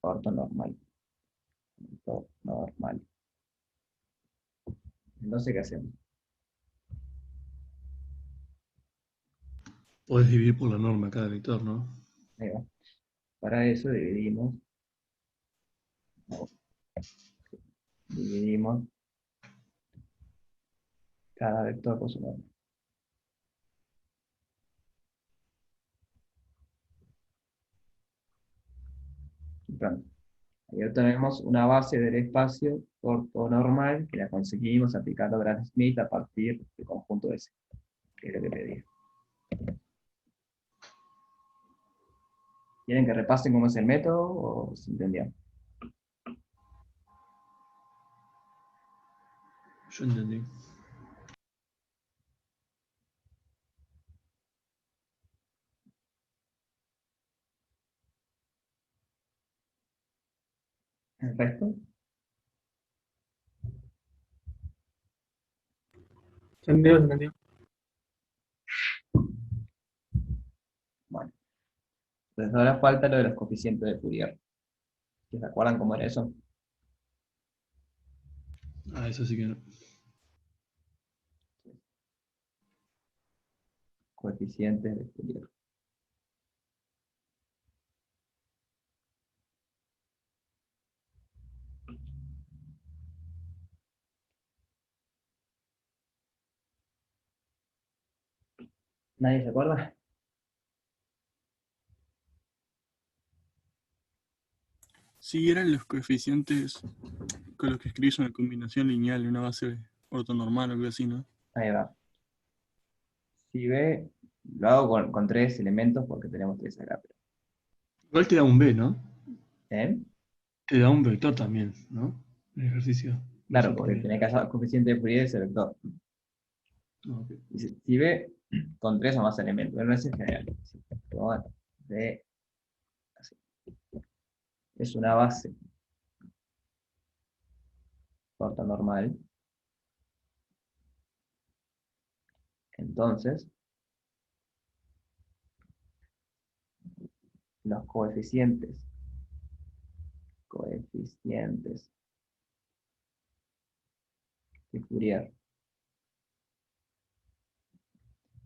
ortonormal. Ortonormal. Entonces, ¿qué hacemos? Podés dividir por la norma cada vector, ¿no? Ahí va. Para eso dividimos cada vector por su norma. Pronto. Ahí obtenemos una base del espacio ortonormal que la conseguimos aplicando Gram Smith a partir del conjunto S, que es lo que pedí. ¿Quieren que repasen cómo es el método o se entendieron? Yo entendí. ¿El resto? Se entendió, se entendió. Bueno. Entonces ahora falta lo de los coeficientes de Fourier. ¿Se acuerdan cómo era eso? Ah, eso sí que no. coeficientes de Fourier. ¿Nadie se acuerda? Sí, eran los coeficientes con los que escribís una combinación lineal en una base ortonormal o algo así, ¿no? Ahí va. Si ve, lo hago con 3 elementos porque tenemos 3 acá. Igual te da un B, ¿no? ¿Eh? Te da un vector también, ¿no? El ejercicio. Claro, Eso porque también. tiene que hacer coeficiente de Fourier ese vector. Ah, ok. Y si ve con 3 o más elementos, no es en general. Bueno, de, así. Es una base ortonormal. Entonces, los coeficientes de Fourier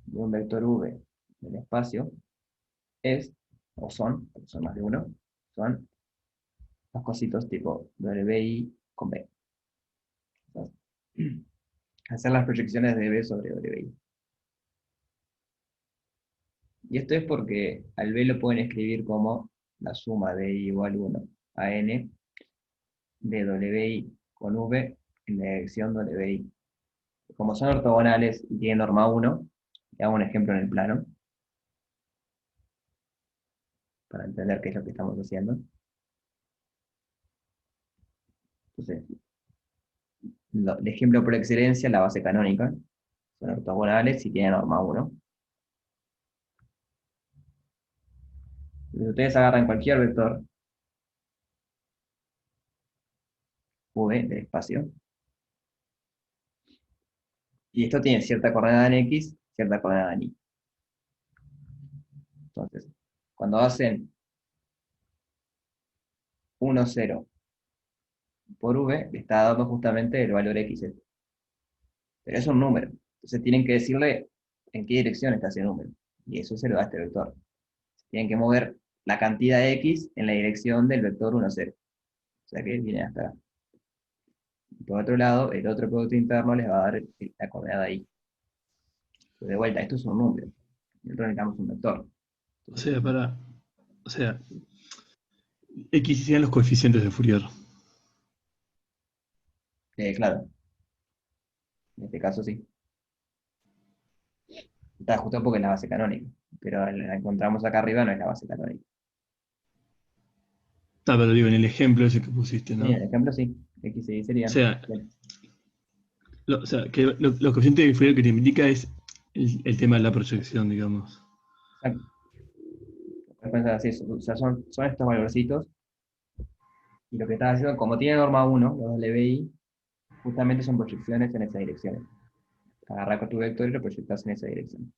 de un vector v del espacio es, o son, porque son más de uno, son los cositos tipo WI con B. Entonces, hacer las proyecciones de B sobre WI. Y esto es porque al B lo pueden escribir como la suma de I igual 1 a N de WI con V en la dirección WI. Como son ortogonales y tienen norma 1, le hago un ejemplo en el plano, para entender qué es lo que estamos haciendo. Entonces, el ejemplo por excelencia, la base canónica, son ortogonales y tienen norma 1. Entonces, ustedes agarran cualquier vector V del espacio, y esto tiene cierta coordenada en X, cierta coordenada en Y. Entonces, cuando hacen 1, 0 por V, le está dando justamente el valor X. Pero es un número. Entonces tienen que decirle en qué dirección está ese número. Y eso se lo da a este vector. Tienen que mover la cantidad de X en la dirección del vector 1, 0. O sea que viene hasta acá. Por otro lado, el otro producto interno les va a dar la coordenada Y. Pero de vuelta, esto es un número. Nosotros necesitamos un vector. O sea, o sea, X serían los coeficientes de Fourier. Claro, en este caso sí. Está justo porque es la base canónica. Pero la encontramos acá arriba, no es la base canónica. Ah, pero digo, en el ejemplo ese que pusiste, Sí, ¿no? en el ejemplo sí. X y Y O serían. sea, Bien. o sea, que los coeficientes de Fourier que te indica es el tema de la proyección, digamos. Exacto. Puedes pensar así, o sea, son estos valorcitos. Y lo que estás haciendo, como tiene norma 1, los LBI, justamente son proyecciones en esa dirección. Agarrar con tu vector y lo proyectas en esa dirección.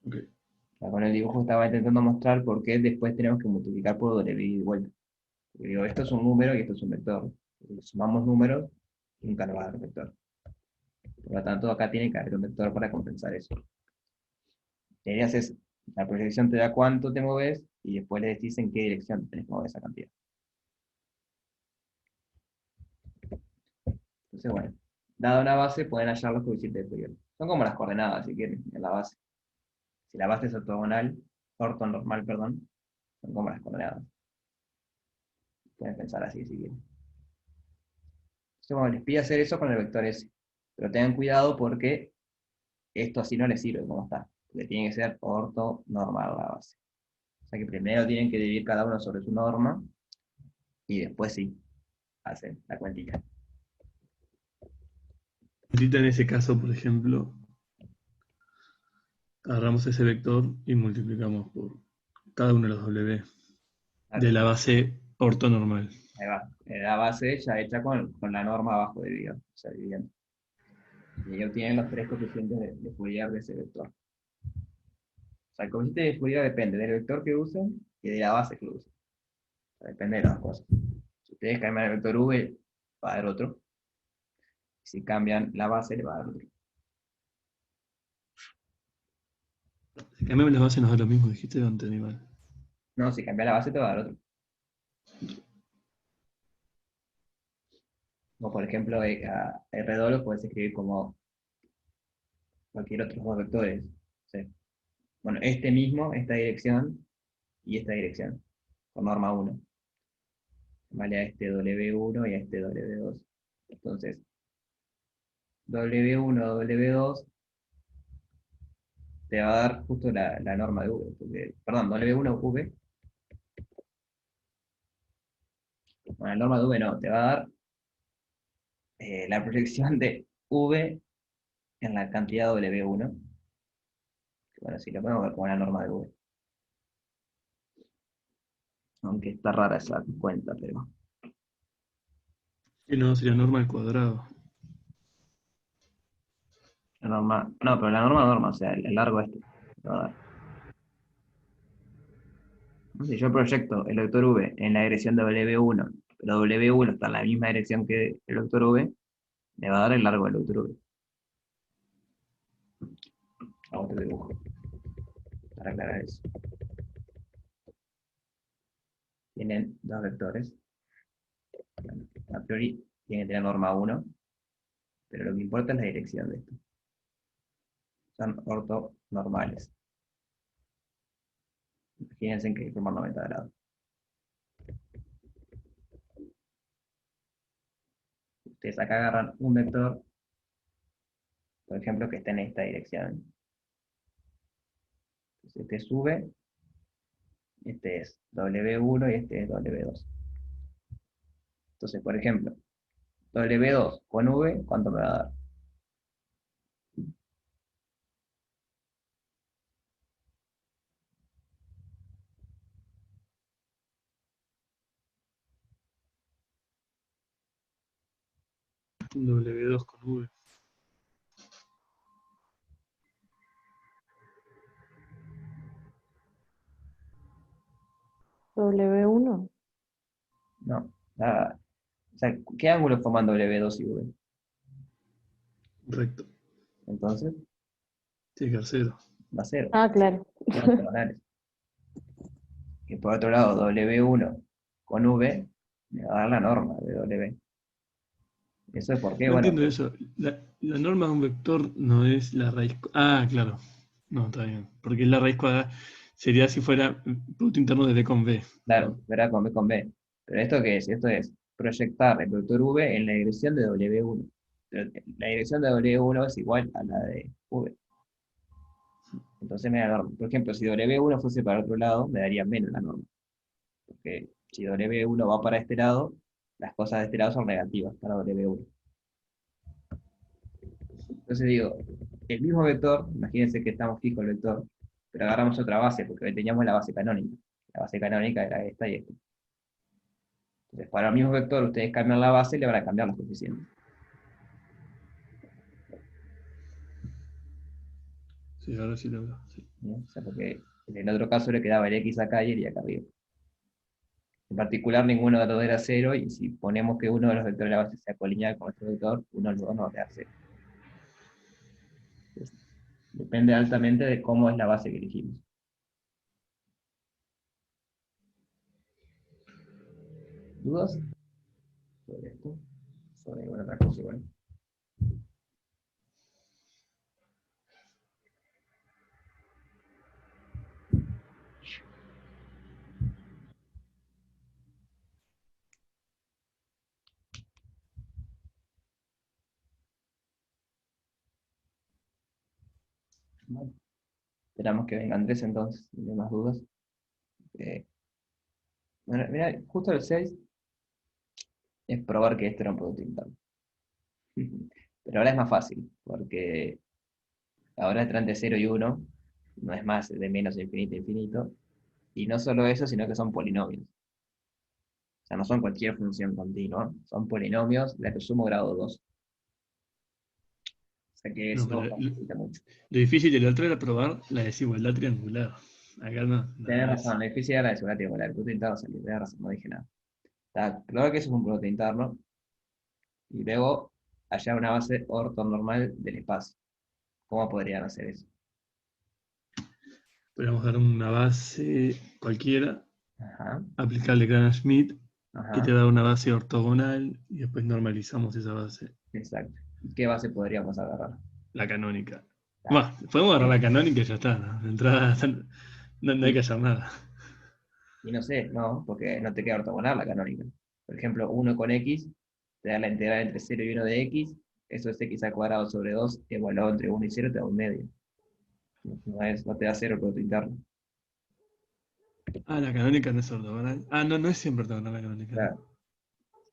Ok. O sea, con el dibujo estaba intentando mostrar por qué después tenemos que multiplicar por WI de vuelta. Porque digo, esto es un número y esto es un vector. Si sumamos números, nunca nos va a dar un vector. Por lo tanto, acá tiene que haber un vector para compensar eso. Y haces, la proyección te da cuánto te mueves y después le decís en qué dirección tenés que mover esa cantidad. Entonces, bueno, dada una base, pueden hallar los coeficientes de Fourier. Son como las coordenadas, si quieren, en la base. Si la base es ortonormal, perdón, son como las coordenadas. Pueden pensar así, si quieren. Entonces, bueno, les pide hacer eso con el vector S. Pero tengan cuidado porque esto así no les sirve como está. Porque tiene que ser ortonormal la base. O sea que primero tienen que dividir cada uno sobre su norma y después sí, hacen la cuentita. En ese caso, por ejemplo, agarramos ese vector y multiplicamos por cada uno de los W de la base ortonormal. Ahí va. La base ya hecha con la norma abajo dividida. O sea, dividiendo. Y ellos tienen los 3 coeficientes de Fourier de ese vector. O sea, el coeficiente de Fourier depende del vector que usen y de la base que usen. O sea, depende de las cosas. Si ustedes cambian el vector V, va a dar otro. Si cambian la base, le va a dar otro. Si cambiamos las bases nos da lo mismo, dijiste, o entendí mal. No, si cambias la base te va a dar otro. O por ejemplo, a R2 lo puedes escribir como cualquier otro dos vectores. Sí. Bueno, este mismo, esta dirección y esta dirección, con norma 1. Vale a este W1 y a este W2. Entonces, W1, W2 te va a dar justo la norma de V. Perdón, W1 V. Bueno, la norma de V no, te va a dar la proyección de V en la cantidad W1. Bueno, si lo podemos ver como la norma de V. Aunque está rara esa cuenta, pero. Sí, no, sería norma al cuadrado. La norma. No, pero la norma, o sea, el largo este. Te va a dar. Si yo proyecto el vector V en la dirección de W1, pero W1 está en la misma dirección que el vector V, me va a dar el largo del vector V. Hago otro dibujo para aclarar eso. Tienen dos vectores. Bueno, a priori tienen que tener norma 1, pero lo que importa es la dirección de esto. Son ortonormales. Imagínense que forman 90 grados. Ustedes acá agarran un vector, por ejemplo, que está en esta dirección. Entonces este sube, este es W1 y este es W2. Entonces, por ejemplo, W2 con V, ¿cuánto me va a dar? W2 con V. W1. No. O sea, ¿qué ángulo forman W2 y V? Recto. Entonces, Tiene que ser 0. va a ser Ah, claro. ortogonales. Que por otro lado, W1 con V me va a dar la norma de W. ¿Eso es por qué? No Bueno, entiendo eso. La norma de un vector no es la raíz. Ah, claro. No, está bien. Porque la raíz cuadrada sería si fuera producto interno de B con B. claro, verá con B con B. Pero ¿esto qué es? Esto es proyectar el vector V en la dirección de W1. Pero la dirección de W1 es igual a la de V. Entonces me da la norma. Por ejemplo, si W1 fuese para otro lado, me daría menos la norma. Porque si W1 va para este lado, las cosas de este lado son negativas para W1. Entonces digo, el mismo vector, imagínense que estamos fijos el vector, pero agarramos otra base, porque hoy teníamos la base canónica. La base canónica era esta y esta. Entonces, para el mismo vector, ustedes cambian la base y le van a cambiar los coeficientes. Sí, ahora sí lo veo. Sí. ¿No? O sea, porque en el otro caso le quedaba el x acá y el y acá arriba. En particular, ninguno de los dos era cero, y si ponemos que uno de los vectores de la base sea colineal con otro vector, uno de los dos no va a quedar cero. Entonces, depende altamente de cómo es la base que elegimos. ¿Dudas sobre esto? Sobre alguna otra cosa igual. Vale. Esperamos que venga Andrés entonces, si no hay más dudas. Bueno, mira, justo el 6 es probar que esto era un producto interno. Pero ahora es más fácil, porque ahora está entre 0 y 1, no es más de menos infinito a infinito, y no solo eso, sino que son polinomios. O sea, no son cualquier función continua, son polinomios de sumo grado 2. O sea que No, eso pero facilita mucho. lo difícil del otro era probar la desigualdad triangular. Acá no, Tenés nada de eso. razón, la difícil era la desigualdad triangular, el producto interno salió, tenés razón, no dije nada. Está claro que eso es un producto interno, y luego hallar una base ortonormal del espacio. ¿Cómo podrían hacer eso? Podríamos dar una base cualquiera, Ajá, aplicarle Gram-Schmidt, que te ajá, da una base ortogonal, y después normalizamos esa base, exacto. ¿Qué base podríamos agarrar? la canónica. Ah, Bueno, podemos agarrar la bien. canónica y ya está, ¿no? De entrada no hay que hacer nada. Y no sé, no, porque no te queda ortogonal la canónica. Por ejemplo, 1 con x te da la integral entre 0 y 1 de x, eso es x al cuadrado sobre 2, evaluado entre 1 y 0 te da un medio. No te da 0 el producto interno. Ah, la canónica no es ortogonal. Ah, no es siempre ortogonal la canónica, ¿no? Claro,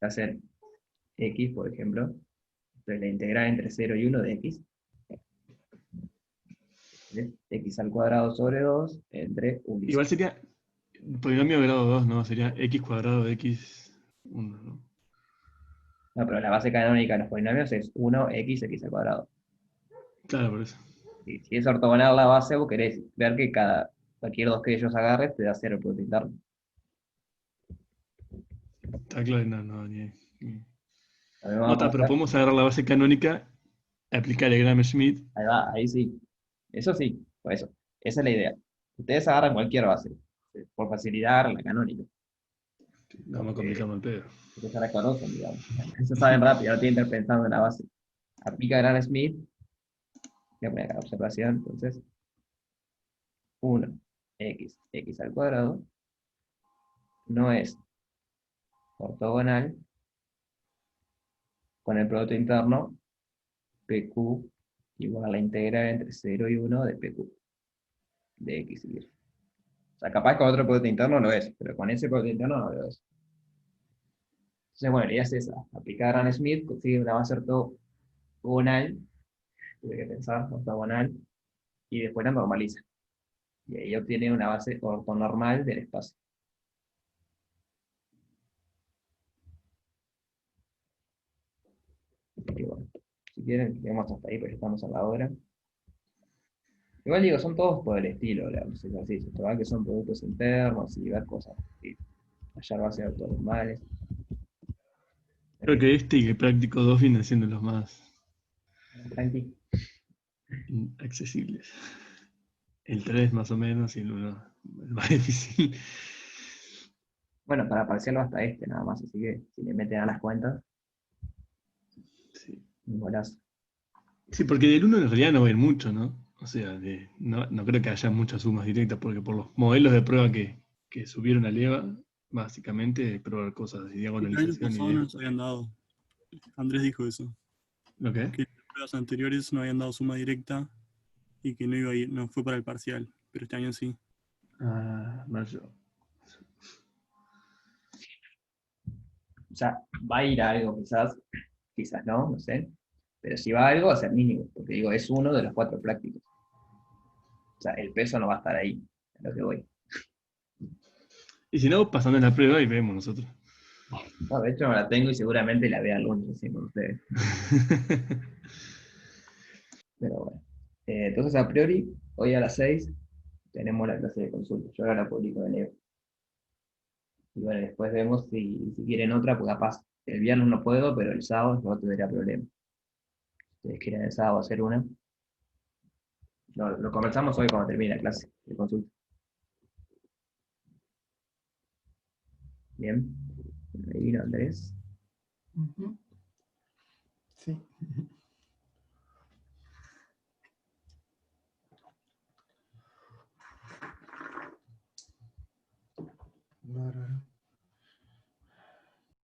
se hace x, por ejemplo, entonces la integral entre 0 y 1 de x, es x al cuadrado sobre 2 entre 1 y 0. Igual sería polinomio de grado 2, ¿no? Sería x cuadrado de x1, ¿no? No, pero la base canónica de los polinomios es 1x x al cuadrado. Claro, por eso. Y si es ortogonal la base, vos querés ver que cualquier dos que ellos agarres te da 0 el producto interno. Está claro, ni- También No, vamos a está, pero hacer, podemos agarrar la base canónica, aplicar el Gram-Schmidt. ahí va, ahí sí. Eso sí, por eso. Esa es la idea. Ustedes agarran cualquier base, por facilitar la canónica, No vamos a porque complicarnos el pedo. ustedes ya la conocen, digamos. Eso saben rápido, no tienen que estar pensando en la base. Aplica Gran Smith, voy a poner acá observación, entonces 1x al cuadrado no es ortogonal con el producto interno PQ igual a la integral entre 0 y 1 de PQ de x y y. O sea, capaz con otro producto interno lo es, pero con ese producto interno no lo es. Entonces, bueno, la idea es esa, aplicar a Gran Smith, consigue una base ortogonal, tuve que pensar, ortogonal, y después la normaliza. Y ahí obtiene una base ortonormal del espacio. Y bueno, si quieren, quedemos hasta ahí, porque estamos a la hora. Igual digo, son todos por el estilo los ejercicios, ¿verdad? Que son productos internos y ver cosas, y hallar bases ortonormales. Creo que este y el práctico 2 vienen siendo los más Tranqui. accesibles. El 3 más o menos y el 1 el más difícil. Bueno, para parcial va hasta este nada más, así que si le meten a las cuentas, Sí. un golazo. Sí, porque del 1 en realidad no va a ir mucho, ¿no? O sea, no creo que haya muchas sumas directas, porque por los modelos de prueba que subieron a Leva, básicamente es probar cosas de El año diagonalización y pasado de... no nos habían dado. Andrés dijo eso, ¿Lo qué? que en las pruebas anteriores no habían dado suma directa y que no iba a ir, no fue para el parcial, pero este año sí. Ah, no, yo. O sea, va a ir a algo quizás no, no sé. Pero si va a algo, va a ser mínimo, porque digo, es uno de los 4 prácticos. O sea, el peso no va a estar ahí, a lo que voy. Y si no, pasando en la prueba y vemos nosotros. No, de hecho, no la tengo y seguramente la vea el lunes así con ustedes. Pero bueno. Entonces, a priori, hoy a las 6 tenemos la clase de consulta. Yo ahora la publico de Leo. Y bueno, después vemos si quieren otra, pues capaz. El viernes no puedo, pero el sábado no tendría problema. Si ustedes quieren el sábado hacer una, lo conversamos hoy cuando termine la clase de consulta. Bien. Ahí vino Andrés. Ujú. Sí. Bárbaro.